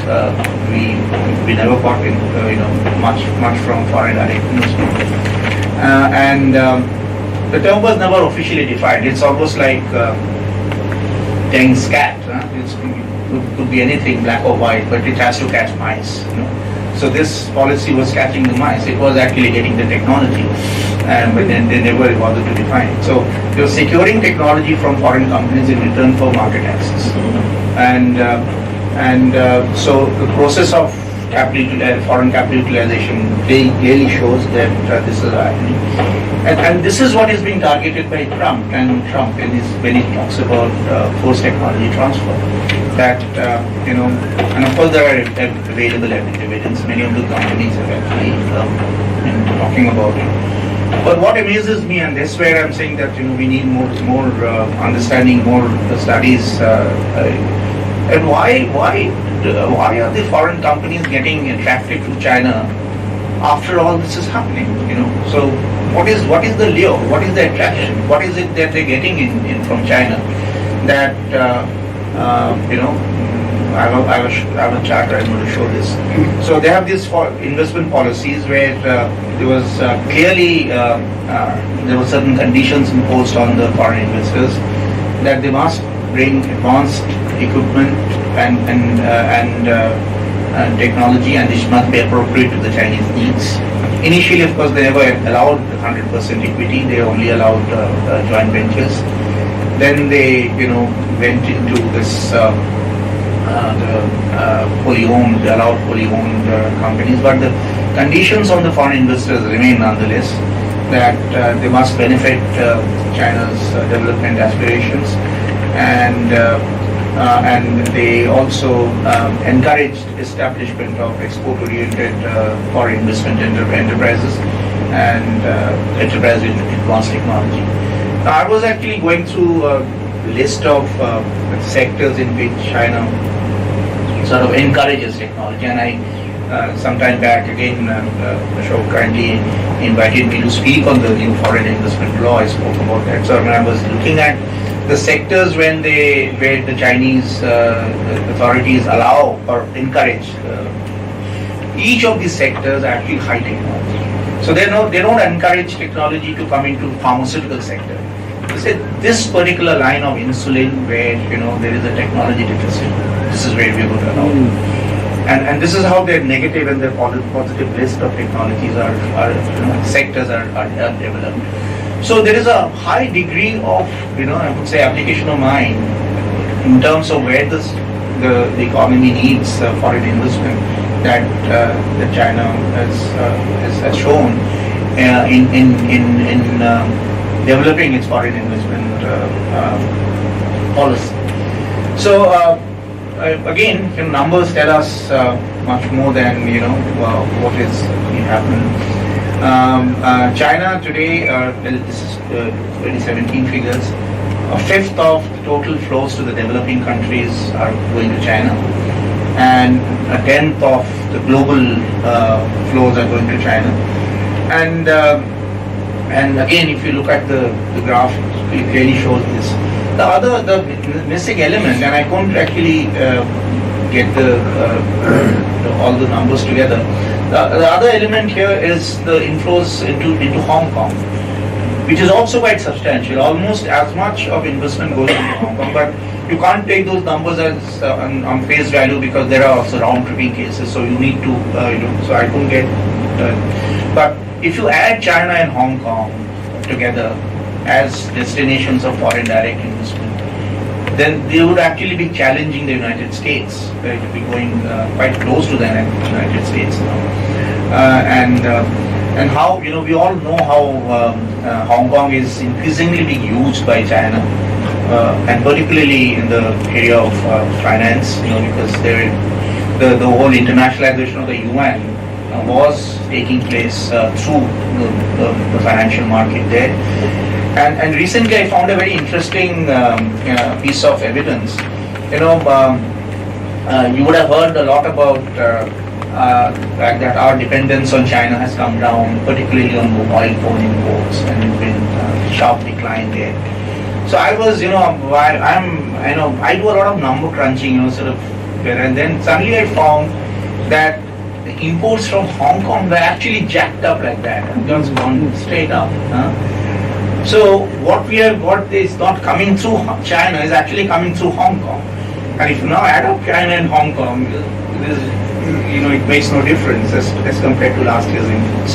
we never got in, much from foreign direct investment. The term was never officially defined. It's almost like playing scat. It could be anything, black or white, but it has to catch mice. So this policy was catching the mice. It was actually getting the technology, but then they never bothered to define it. So they were securing technology from foreign companies in return for market access. So the process of foreign capital utilization clearly shows that this is happening. And this is what is being targeted by Trump when he talks about forced technology transfer. That and of course there are available evidence. Many of the companies have actually been talking about it. But what amazes me, and that's where I'm saying that we need more understanding, more studies. And why are the foreign companies getting attracted to China after all this is happening? So what is the lure? What is the attraction? What is it that they're getting in from China? That I have a chart. I'm going to show this. So they have these investment policies where there was clearly there were certain conditions imposed on the foreign investors that they must bring advanced equipment and technology, and this must be appropriate to the Chinese needs. Initially, of course, they never allowed 100% equity. They only allowed joint ventures. Then they, went into this fully owned, allowed fully owned companies. But the conditions on the foreign investors remain nonetheless that they must benefit China's development aspirations, and they also encouraged establishment of export-oriented foreign investment enterprises and enterprises with advanced technology. Now, I was actually going through a list of sectors in which China sort of encourages technology, and I sometime back again, Ashok kindly invited me to speak on the new foreign investment law. I spoke about that. So when I was looking at the sectors where the Chinese authorities allow or encourage, each of these sectors are actually high technology. So they don't encourage technology to come into pharmaceutical sector. They say this particular line of insulin where there is a technology deficit, this is where we are going to allow. And this is how their negative and their positive list of technologies sectors are developed. So there is a high degree of, I would say, application of mind in terms of where the economy needs foreign investment that China has shown in developing its foreign investment policy. So again, numbers tell us much more than what is happening. China today, this is 2017 figures, a fifth of the total flows to the developing countries are going to China, and a tenth of the global flows are going to China. And again, if you look at the graph, it clearly shows this. The missing element, and I couldn't actually get all the numbers together. The other element here is the inflows into Hong Kong, which is also quite substantial. Almost as much of investment goes into Hong Kong, but you can't take those numbers as on face value because there are also round-tripping cases. So you need to, so I couldn't get. But if you add China and Hong Kong together as destinations of foreign direct investment, then they would actually be challenging the United States. It would be going quite close to the United States now. And how, we all know how Hong Kong is increasingly being used by China, and particularly in the area of finance, because the whole internationalization of the yuan was taking place through the financial market there. And recently I found a very interesting piece of evidence. You would have heard a lot about fact that our dependence on China has come down, particularly on mobile phone imports, and it's been sharp decline there. So I was, I do a lot of number crunching, and then suddenly I found that the imports from Hong Kong were actually jacked up like that, just gone straight up. So what is not coming through China is actually coming through Hong Kong. And if you now add up China and Hong Kong, it makes no difference as compared to last year's imports.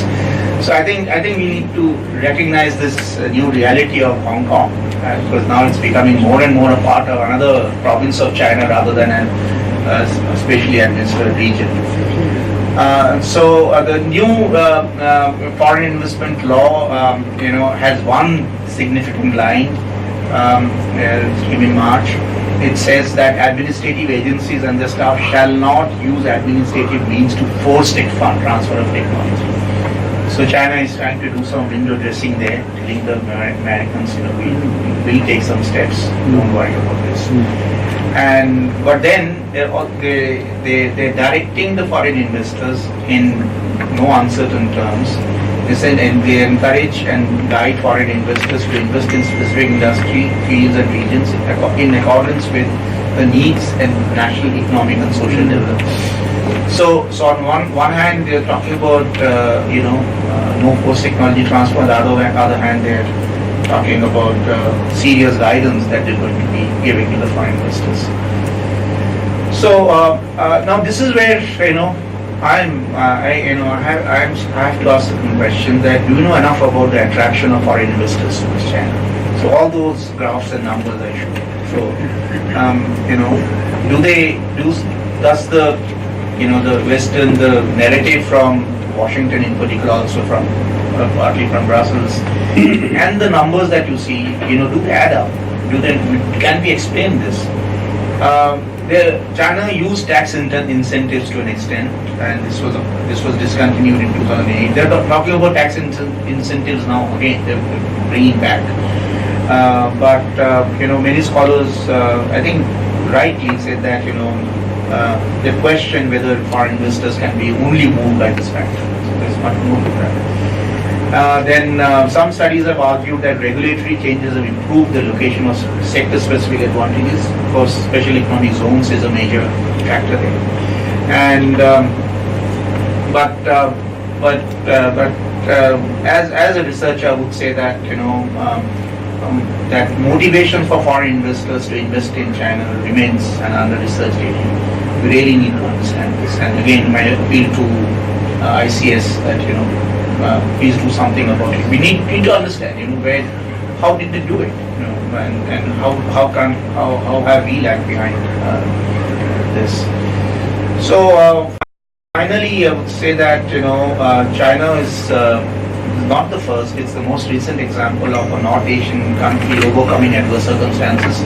So I think we need to recognize this new reality of Hong Kong, because now it's becoming more and more a part of another province of China rather than an spatially administered region. So the new foreign investment law, has one significant line in March. It says that administrative agencies and the staff shall not use administrative means to force tech fund transfer of technology. So China is trying to do some window dressing there, telling the Americans, we will take some steps. Don't worry about this. But then they're directing the foreign investors in no uncertain terms. They said, and they encourage and guide foreign investors to invest in specific industry, fields and regions in accordance with the needs and national economic and social development. So on one hand, they're talking about no forced technology transfer. On the other hand, they're talking about serious guidance that they're going to be giving to the foreign investors. So now this is where I have to ask the question that do you know enough about the attraction of foreign investors to China? So all those graphs and numbers I showed. So does the Western, the narrative from Washington in particular, also from partly from Brussels, and the numbers that you see, do they add up? Can we explain this? China used tax incentives to an extent, and this was discontinued in 2008. They're talking about tax incentives now again. They're bringing back, but many scholars, I think, rightly said that they question whether foreign investors can be only moved by this factor. So there's much more to that. Then some studies have argued that regulatory changes have improved the location of sector-specific advantages. Of course, special economic zones is a major factor there. And as a researcher, I would say that that motivation for foreign investors to invest in China remains an under-researched area. We really need to understand this. And again, my appeal to ICS that please do something about it. We need to understand, how did they do it, and how have we lagged behind this. So finally, I would say that China is not the first; it's the most recent example of a North Asian country overcoming adverse circumstances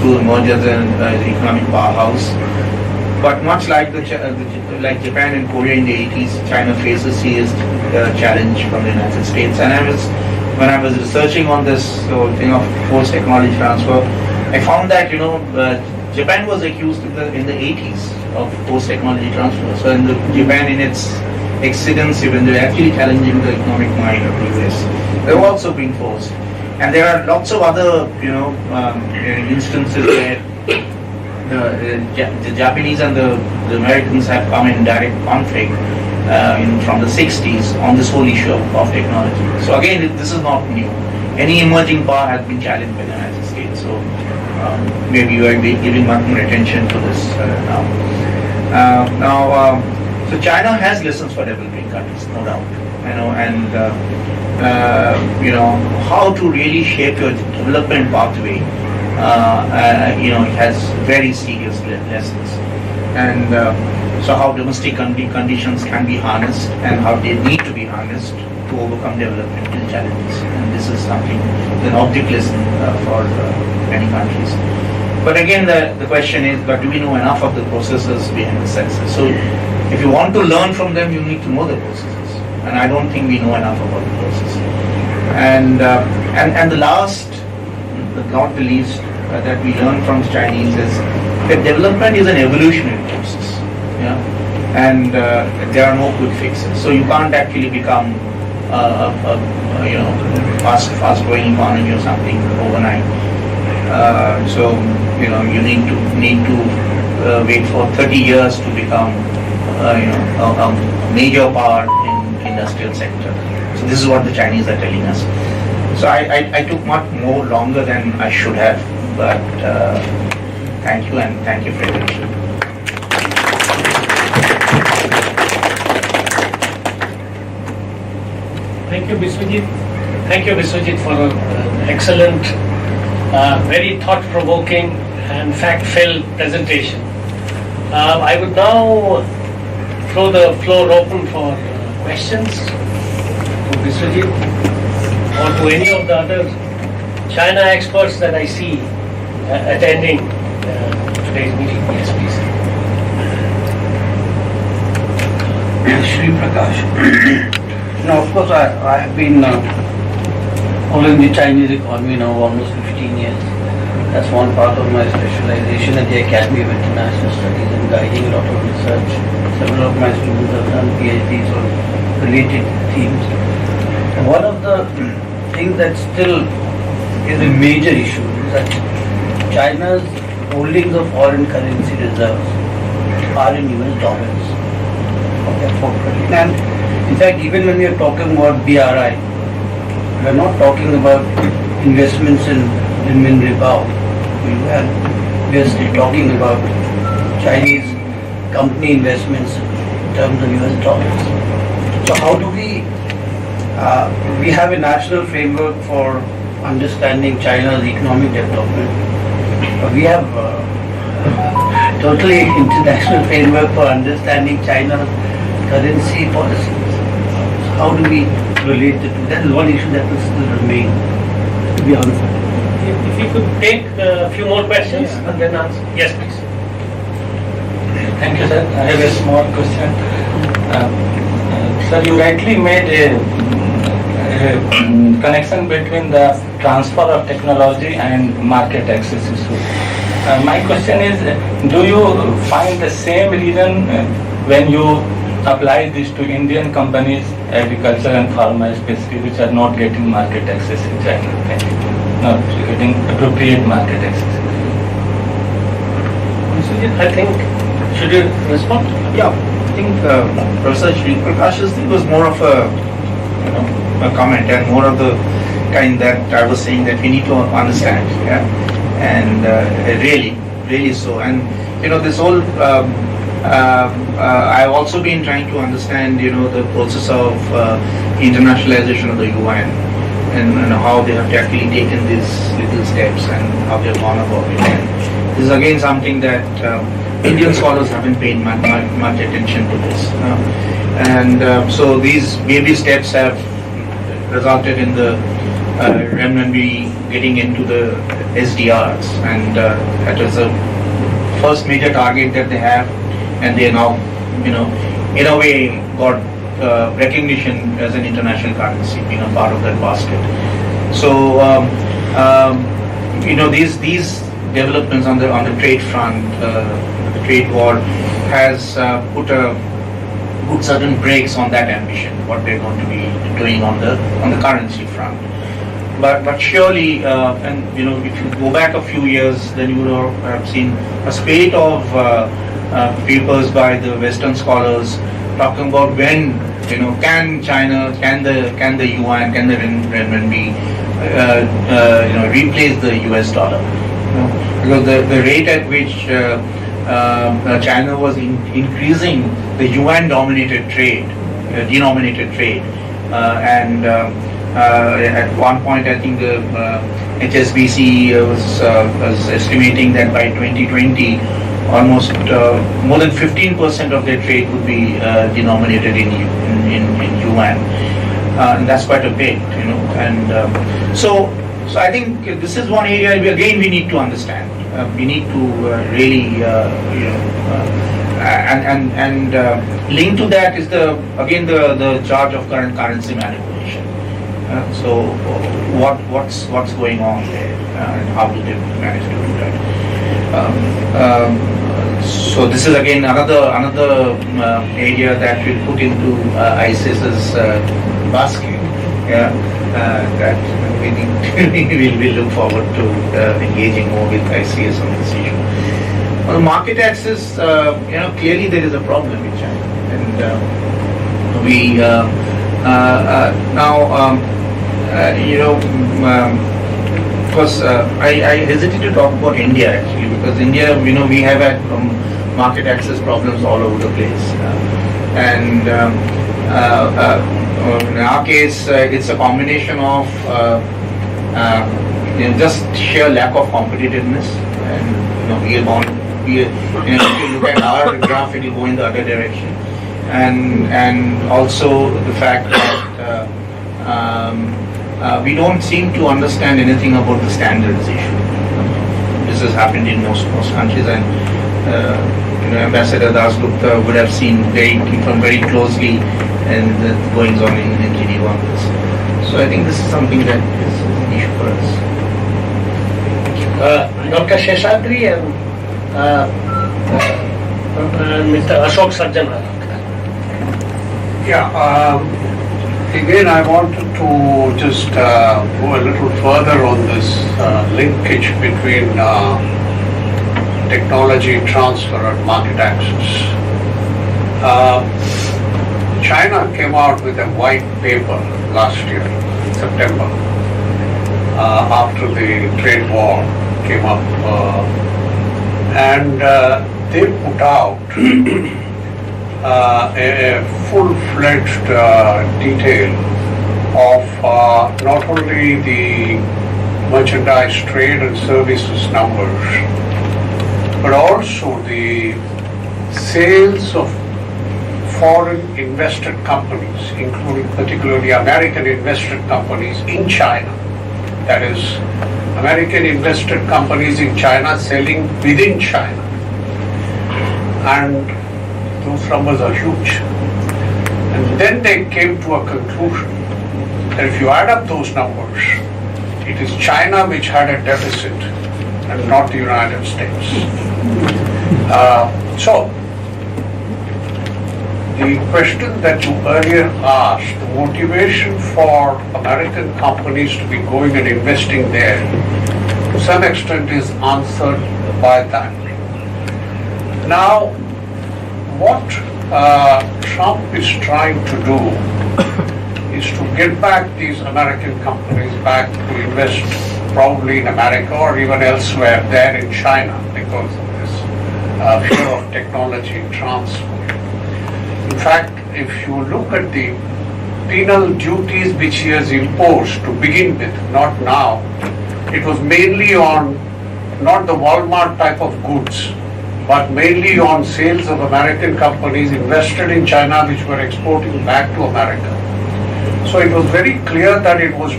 to emerge as an economic powerhouse. But much like like Japan and Korea in the 80s, China faces serious challenge from the United States. And when I was researching on this thing of forced technology transfer, I found that Japan was accused in the 80s of forced technology transfer. So in Japan, in its excedency, when they were actually challenging the economic might of the US, they were also being forced. And there are lots of other instances where the Japanese and the Americans have come in direct conflict from the 60s on this whole issue of technology. So again, this is not new. Any emerging power has been challenged by the United States. So maybe you are giving much more attention to this now. So China has lessons for developing countries, no doubt. And how to really shape your development pathway. It has very serious lessons, and so how domestic conditions can be harnessed and how they need to be harnessed to overcome developmental challenges. And this is something, an object lesson for many countries. But again, the question is, but do we know enough of the processes behind the success? So if you want to learn from them, you need to know the processes, and I don't think we know enough about the process. And the last, but not the least, that we learn from Chinese is that development is an evolutionary process. Yeah, and there are no quick fixes. So you can't actually become fast growing economy or something overnight. So you need to wait for 30 years to become a major power in industrial sector. So this is what the Chinese are telling us. So I took much more longer than I should have, but thank you, and thank you for your attention. Thank you, Biswajit. Thank you, Biswajit, for an excellent, very thought-provoking and fact-filled presentation. I would now throw the floor open for questions to Biswajit or to any of the other China experts that I see attending today's meeting. Yes, please. Shri Prakash. Now, of course, I have been following the Chinese economy now almost 15 years. That's one part of my specialization at the Academy of International Studies and guiding a lot of research. Several of my students have done PhDs on related themes. One of the things that still is a major issue is that China's holdings of foreign currency reserves are in US dollars. And in fact, even when we are talking about BRI, we are not talking about investments in renminbi bao. We are still talking about Chinese company investments in terms of US dollars. So how do we have a national framework for understanding China's economic development. We have totally international framework for understanding China's currency policies. So how do we relate the two? That is one issue that will still remain to be answered. If you could take a few more questions and then answer. Yes, please. Thank you, sir. I have a small question. Sir, you rightly made a connection between the transfer of technology and market access issue. My question is, do you find the same reason when you apply this to Indian companies, agriculture and pharma especially, which are not getting market access in China? Thank you. Not getting appropriate market access. I think, should you respond? Yeah, I think Professor Shri Prakash's thing was more of a comment and more of the kind that I was saying that we need to understand, yeah, and really so. And this whole I've also been trying to understand the process of internationalization of the UN and how they have actually taken these little steps and how they have gone about it. And this is again something that Indian scholars haven't paid much attention to this. And so these baby steps have resulted in the renminbi getting into the SDRs, and that was the first major target that they have, and they now, in a way, got recognition as an international currency, being a part of that basket. So, these developments on the trade front, the trade war, has put certain brakes on that ambition, what they're going to be doing on the currency front. But surely, and if you go back a few years, then you would have seen a spate of papers by the Western scholars talking about when can China, can the yuan, can the renminbi replace the US dollar? Because the rate at which China was increasing the yuan-denominated trade, and at one point I think the HSBC was estimating that by 2020 almost more than 15% of their trade would be denominated in yuan, and that's quite a bit, and so I think this is one area we need to understand. We need to really and linked to that is the charge of current currency manipulation. So what's going on there, and how do they manage to do that? So this is again another area that we'll put into ICIS's basket. Yeah, that we need we'll look forward to engaging more with ICS on this issue. On market access, clearly there is a problem in China, and we now of course I hesitate to talk about India actually, because India, we have had market access problems all over the place, and in our case it's a combination of just sheer lack of competitiveness, and we are bound. If you look at our graph, it will go in the other direction, and also the fact that we don't seem to understand anything about the standardization. This has happened in most countries, and Ambassador Das Gupta would have seen very closely and the goings on in Geneva on this. So I think this is something that is an issue for us. Dr. Sheshadri and Mr. Ashok Sajjan. Yeah, again I wanted to just go a little further on this linkage between technology transfer and market access. China came out with a white paper last year, September, after the trade war came up, and they put out a full-fledged detail of not only the merchandise trade and services numbers, but also the sales of foreign invested companies, including particularly American invested companies in China. That is, American invested companies in China selling within China. And those numbers are huge. And then they came to a conclusion that if you add up those numbers, it is China which had a deficit and not the United States. So, the question that you earlier asked, the motivation for American companies to be going and investing there, to some extent is answered by that. Now, what Trump is trying to do is to get back these American companies back to invest probably in America or even elsewhere there in China because of this fear of technology transfer. In fact, if you look at the penal duties which he has imposed to begin with, not now, it was mainly on not the Walmart type of goods, but mainly on sales of American companies invested in China which were exporting back to America. So it was very clear that he was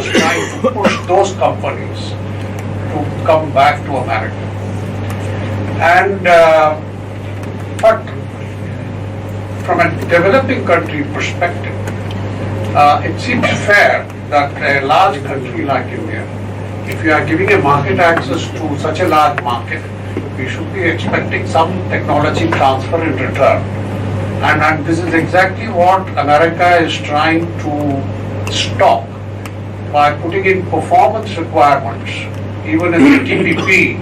trying to push those companies to come back to America. And but from a developing country perspective, it seems fair that a large country like India, if you are giving a market access to such a large market, we should be expecting some technology transfer in return. And this is exactly what America is trying to stop by putting in performance requirements. Even in the TPP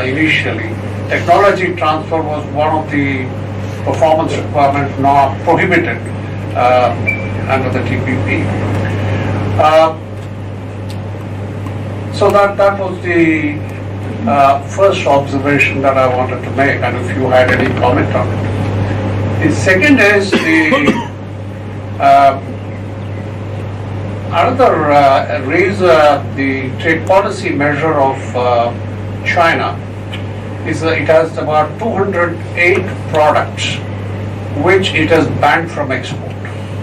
initially, technology transfer was one of the performance requirements not prohibited under the TPP. So that was the first observation that I wanted to make, and if you had any comment on it. The second is another raise the trade policy measure of China is it has about 208 products which it has banned from export.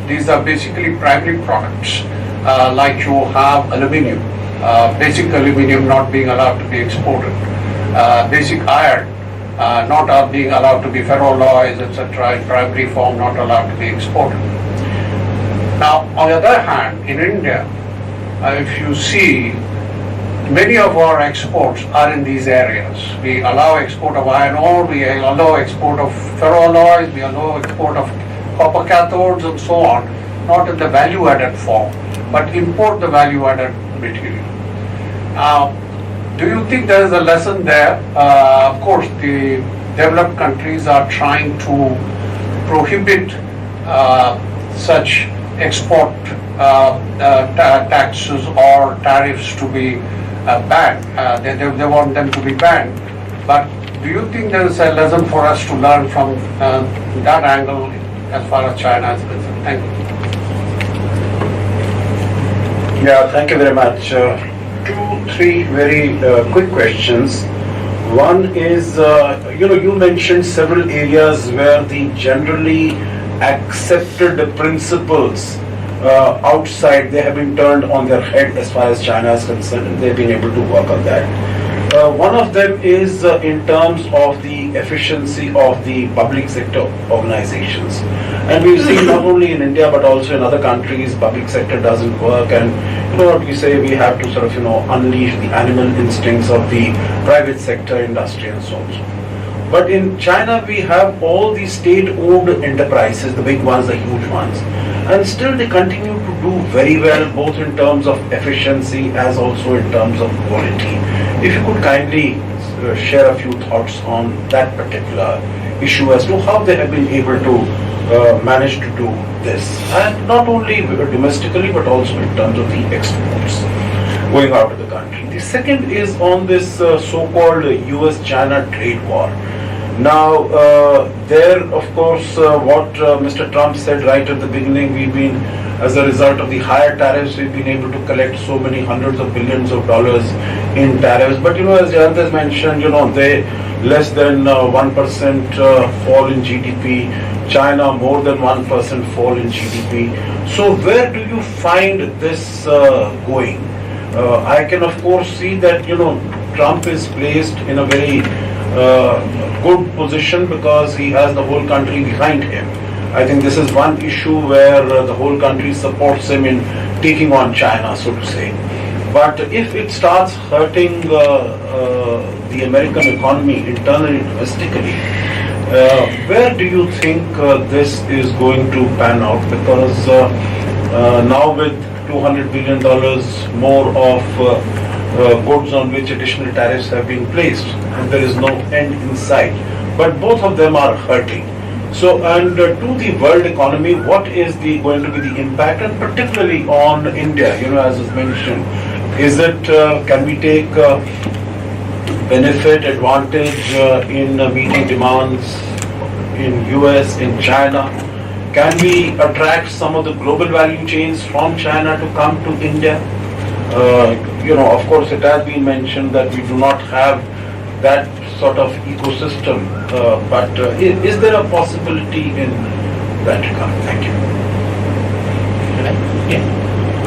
These are basically primary products like you have aluminium, basic aluminium not being allowed to be exported, basic iron not being allowed to be ferroalloys, etc. in primary form not allowed to be exported. Now, on the other hand, in India, if you see many of our exports are in these areas. We allow export of iron ore, we allow export of ferroalloys, we allow export of copper cathodes and so on, not in the value-added form, but import the value-added material. Do you think there is a lesson there? Of course, the developed countries are trying to prohibit such export taxes or tariffs to be banned. They want them to be banned. But do you think there is a lesson for us to learn from that angle as far as China is concerned? Thank you. Yeah, thank you very much. 2, 3 very quick questions. One is, you mentioned several areas where the generally accepted principles outside, they have been turned on their head as far as China is concerned, and they've been able to work on that. One of them is in terms of the efficiency of the public sector organizations. And we've seen not only in India but also in other countries, public sector doesn't work, and what we say, we have to sort of, unleash the animal instincts of the private sector industry and so on. But in China, we have all the state-owned enterprises, the big ones, the huge ones, and still they continue to do very well, both in terms of efficiency as also in terms of quality. If you could kindly share a few thoughts on that particular issue as to how they have been able to manage to do this, and not only domestically but also in terms of the exports going out of the country. The second is on this so-called US-China trade war. Now, there, of course, what Mr. Trump said right at the beginning, we've been, as a result of the higher tariffs, we've been able to collect so many hundreds of billions of dollars in tariffs. But, as Jayant has mentioned, they less than 1% fall in GDP, China more than 1% fall in GDP. So where do you find this going? I can of course see that, Trump is placed in a very good position because he has the whole country behind him. I think this is one issue where the whole country supports him in taking on China, so to say. But if it starts hurting the American economy internally, domestically, where do you think this is going to pan out? Because now with $200 billion more of goods on which additional tariffs have been placed, and there is no end in sight. But both of them are hurting. So, and to the world economy, what is going to be the impact, and particularly on India? As was mentioned, is it can we take benefit, advantage in meeting demands in US, in China? Can we attract some of the global value chains from China to come to India? Of course, it has been mentioned that we do not have that sort of ecosystem, but is there a possibility in that regard? Thank you.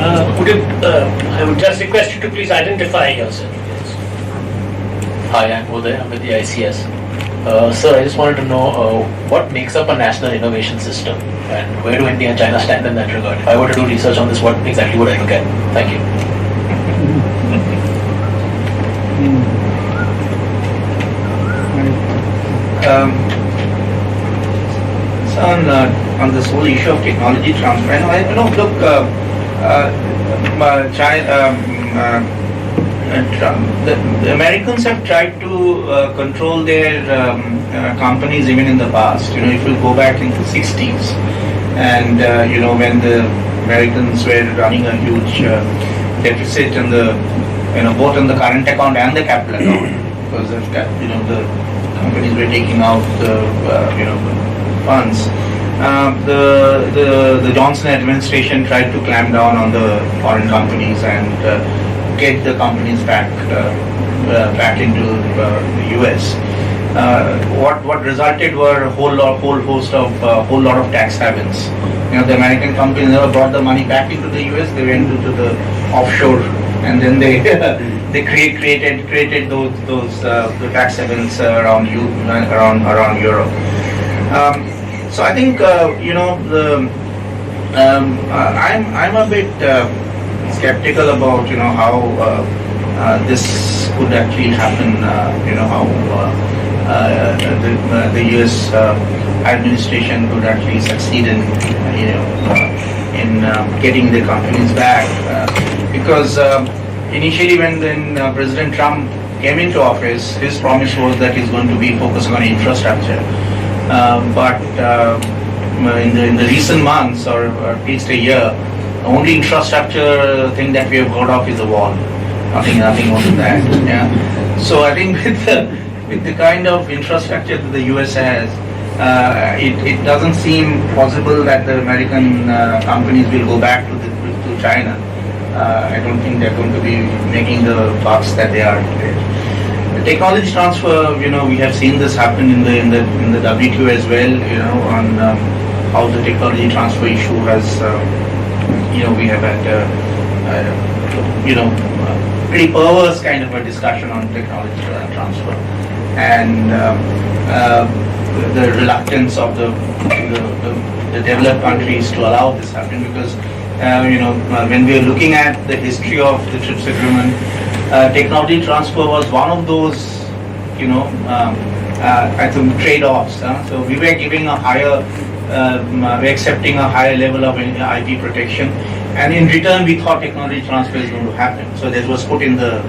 I would just request you to please identify yourself. Hi, I'm Uday. I'm with the ICS. Sir, I just wanted to know what makes up a national innovation system, and where do India and China stand in that regard? If I were to do research on this, what exactly would I look at? Thank you. So on this whole issue of technology transfer, the Americans have tried to control their companies even in the past. If you go back into the 60s, and when the Americans were running a huge deficit in the both in the current account and the capital account, because of the companies were taking out the funds. The Johnson administration tried to clamp down on the foreign companies and get the companies back into the US. What resulted were a whole lot of tax havens. The American companies never brought the money back into the US. They went into the offshore, and then they they created those the tax havens around Europe. So I think I'm a bit skeptical about how this could actually happen. How the U.S. Administration could actually succeed in getting the companies back, because initially when President Trump came into office, his promise was that he's going to be focusing on infrastructure. But in the recent months, or at least a year, the only infrastructure thing that we have heard of is a wall. Nothing more than that. Yeah. So I think with the kind of infrastructure that the US has, it doesn't seem possible that the American companies will go back to China. I don't think they're going to be making the bucks that they are today. The technology transfer, we have seen this happen in the WTO as well. On how the technology transfer issue has, we have had, pretty perverse kind of a discussion on technology transfer, and the reluctance of the developed countries to allow this happen, because when we are looking at the history of the TRIPS agreement, technology transfer was one of those, I think, trade-offs. So we were giving a higher, we're accepting a higher level of IP protection, and in return we thought technology transfer is going to happen. So that was put in the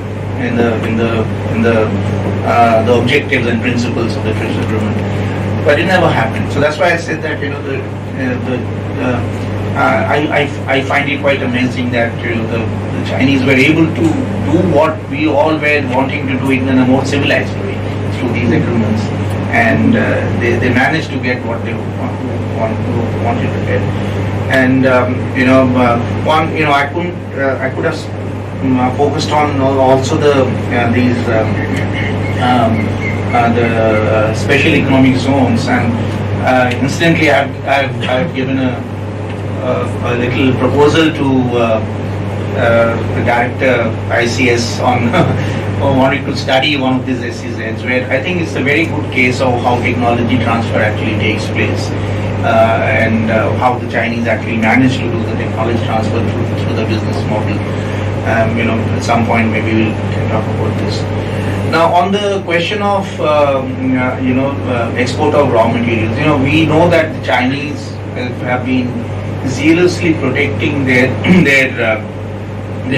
objectives and principles of the TRIPS agreement, but it never happened. So that's why I said that I find it quite amazing that the Chinese were able to do what we all were wanting to do in a more civilized way through these agreements, and they managed to get what they wanted to get. And I could have focused on also the special economic zones, and incidentally I've given a little proposal to the director ICS on wanting to study one of these SEZs, where I think it's a very good case of how technology transfer actually takes place, and how the Chinese actually managed to do the technology transfer through the business model. At some point maybe we'll talk about this. Now, on the question of export of raw materials, we know that the Chinese have been zealously protecting their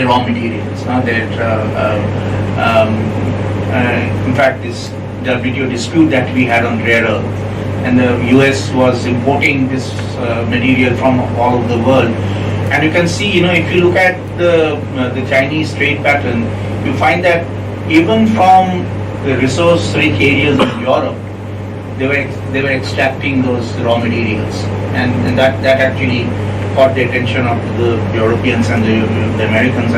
raw materials. In fact, this WTO dispute that we had on rare earth, and the US was importing this material from all over the world. And you can see, if you look at the Chinese trade pattern, you find that even from the resource-rich areas in Europe, they were extracting those raw materials, and that actually caught the attention of the Europeans and the Americans,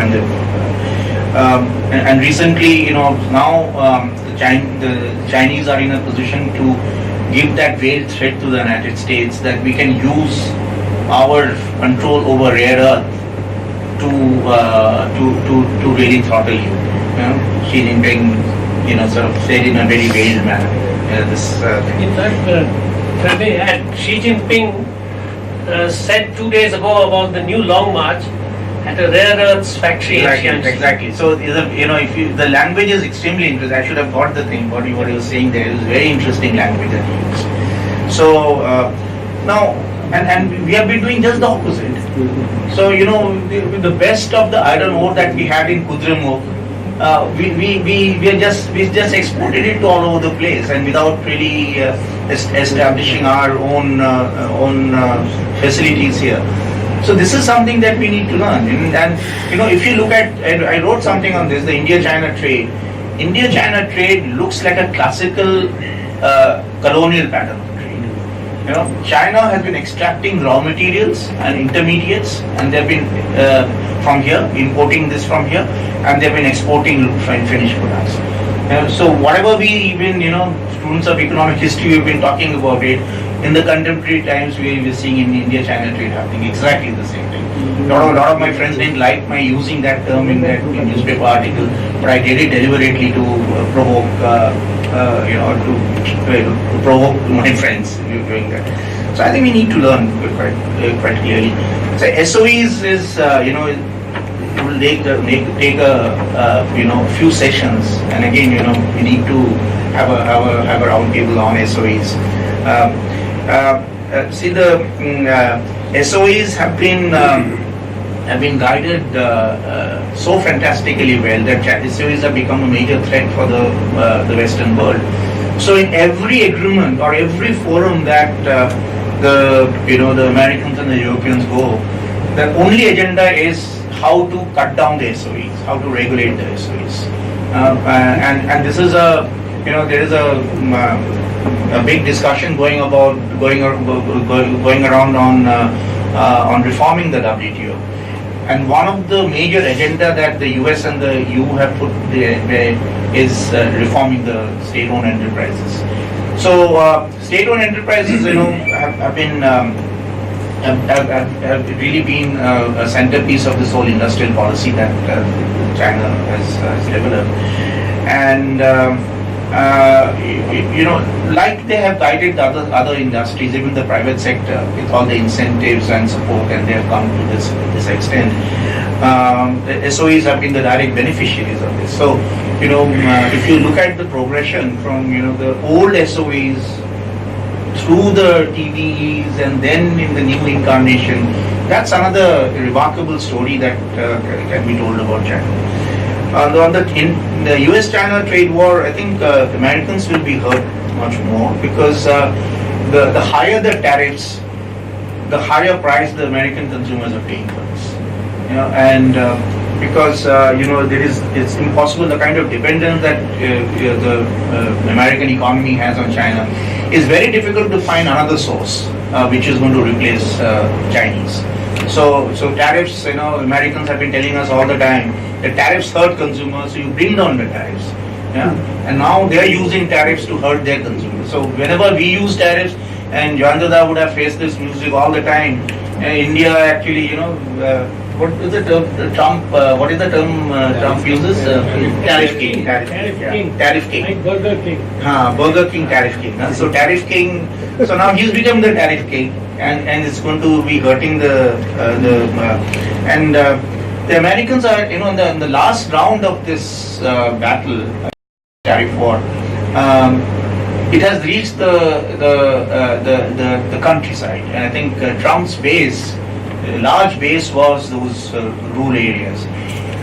and recently, now the Chinese are in a position to give that veiled threat to the United States that we can use our control over rare earth to really throttle you. Xi Jinping, sort of said in a very veiled manner. In fact, Xi Jinping said 2 days ago about the new long march at a rare earths factory in Xi'an. Exactly. So, if the language is extremely interesting. I should have got the thing. What you were saying there is very interesting language that he used. So now, and we have been doing just the opposite. So the best of the iron ore that we had in Kudremukh, we just exported it to all over the place, and without really establishing our own facilities here. So this is something that we need to learn. And if you look at, I wrote something on this, the India-China trade. India-China trade looks like a classical colonial pattern of trade. China has been extracting raw materials and intermediates, and they've been from here, importing this from here, and they've been exporting finished products. So whatever we even, students of economic history, we've been talking about it, in the contemporary times we're seeing in India-China trade happening exactly the same thing. A lot of my friends didn't like my using that term in that newspaper article, but I did it deliberately to provoke, to provoke my friends doing that. So I think we need to learn quite clearly. So SOEs is, take a few sessions, and again we need to have a round table on SOEs. See, the SOEs have been guided so fantastically well that SOEs have become a major threat for the Western world. So in every agreement or every forum that the Americans and the Europeans go, the only agenda is how to cut down the SOEs, how to regulate the SOEs, and this is there is a big discussion going around on reforming the WTO. And one of the major agenda that the US and the EU have put there is reforming the state-owned enterprises. So state-owned enterprises, have been have really been a centerpiece of this whole industrial policy that China has developed. And like they have guided the other industries, even the private sector, with all the incentives and support, and they have come to this extent. The SOEs have been the direct beneficiaries of this. So, if you look at the progression from the old SOEs through the TVEs and then in the new incarnation, that's another remarkable story that can be told about China. In the US-China trade war, I think Americans will be hurt much more because the higher the tariffs, the higher price the American consumers are paying for this. Because it's impossible. The kind of dependence that the American economy has on China is very difficult to find another source which is going to replace Chinese. So tariffs, Americans have been telling us all the time that tariffs hurt consumers, so you bring down the tariffs. Yeah? And now they are using tariffs to hurt their consumers. So whenever we use tariffs, and Janjada would have faced this music all the time, India actually, what is the term Trump? What is the term Trump uses? Tariff king. Tariff king. Like Burger King. Burger King, tariff king. So tariff king. So now he's become the tariff king, and it's going to be hurting the Americans are in the last round of this battle, tariff war. It has reached the countryside, and I think Trump's base. Large base was those rural areas,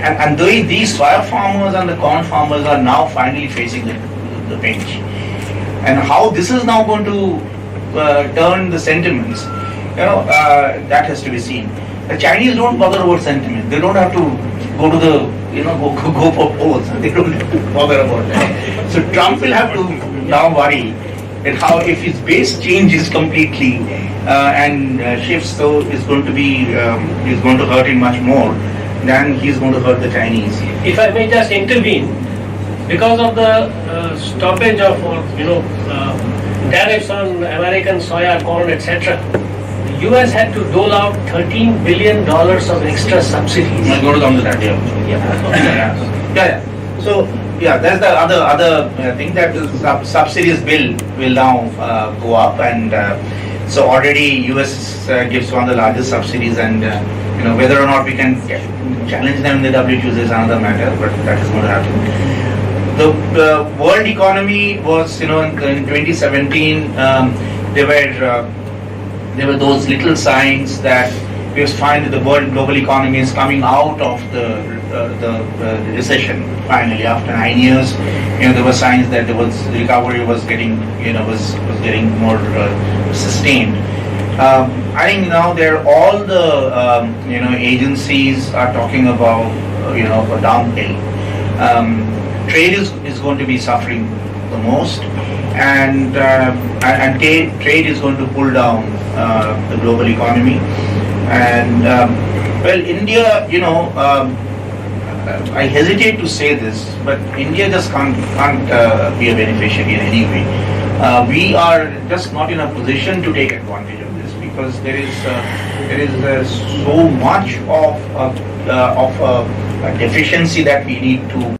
and these soya farmers and the corn farmers are now finally facing the pinch. And how this is now going to turn the sentiments, that has to be seen. The Chinese don't bother about sentiment. They don't have to go to the go for polls. They don't have to bother about that. So Trump will have to now worry that how if his base changes completely and shifts, so it's going to hurt him much more than he's going to hurt the Chinese. If I may just intervene, because of the stoppage of tariffs on American soya, corn, etc., the US had to dole out $13 billion of extra subsidies. I'm going to come to that. Yeah. So that's the other thing, that the subsidies bill will now go up, and so already US gives one of the largest subsidies, and whether or not we can challenge them in the WTO is another matter, but that is going to happen. The world economy was, in 2017, there were those little signs that we find that the world global economy is coming out of the recession finally after 9 years. There were signs that the recovery was getting was getting more sustained. I think now all the agencies are talking about a downhill. Trade is going to be suffering the most, and trade is going to pull down the global economy. And India, I hesitate to say this, but India just can't be a beneficiary in any way. We are just not in a position to take advantage of this, because there is so much of a deficiency that we need to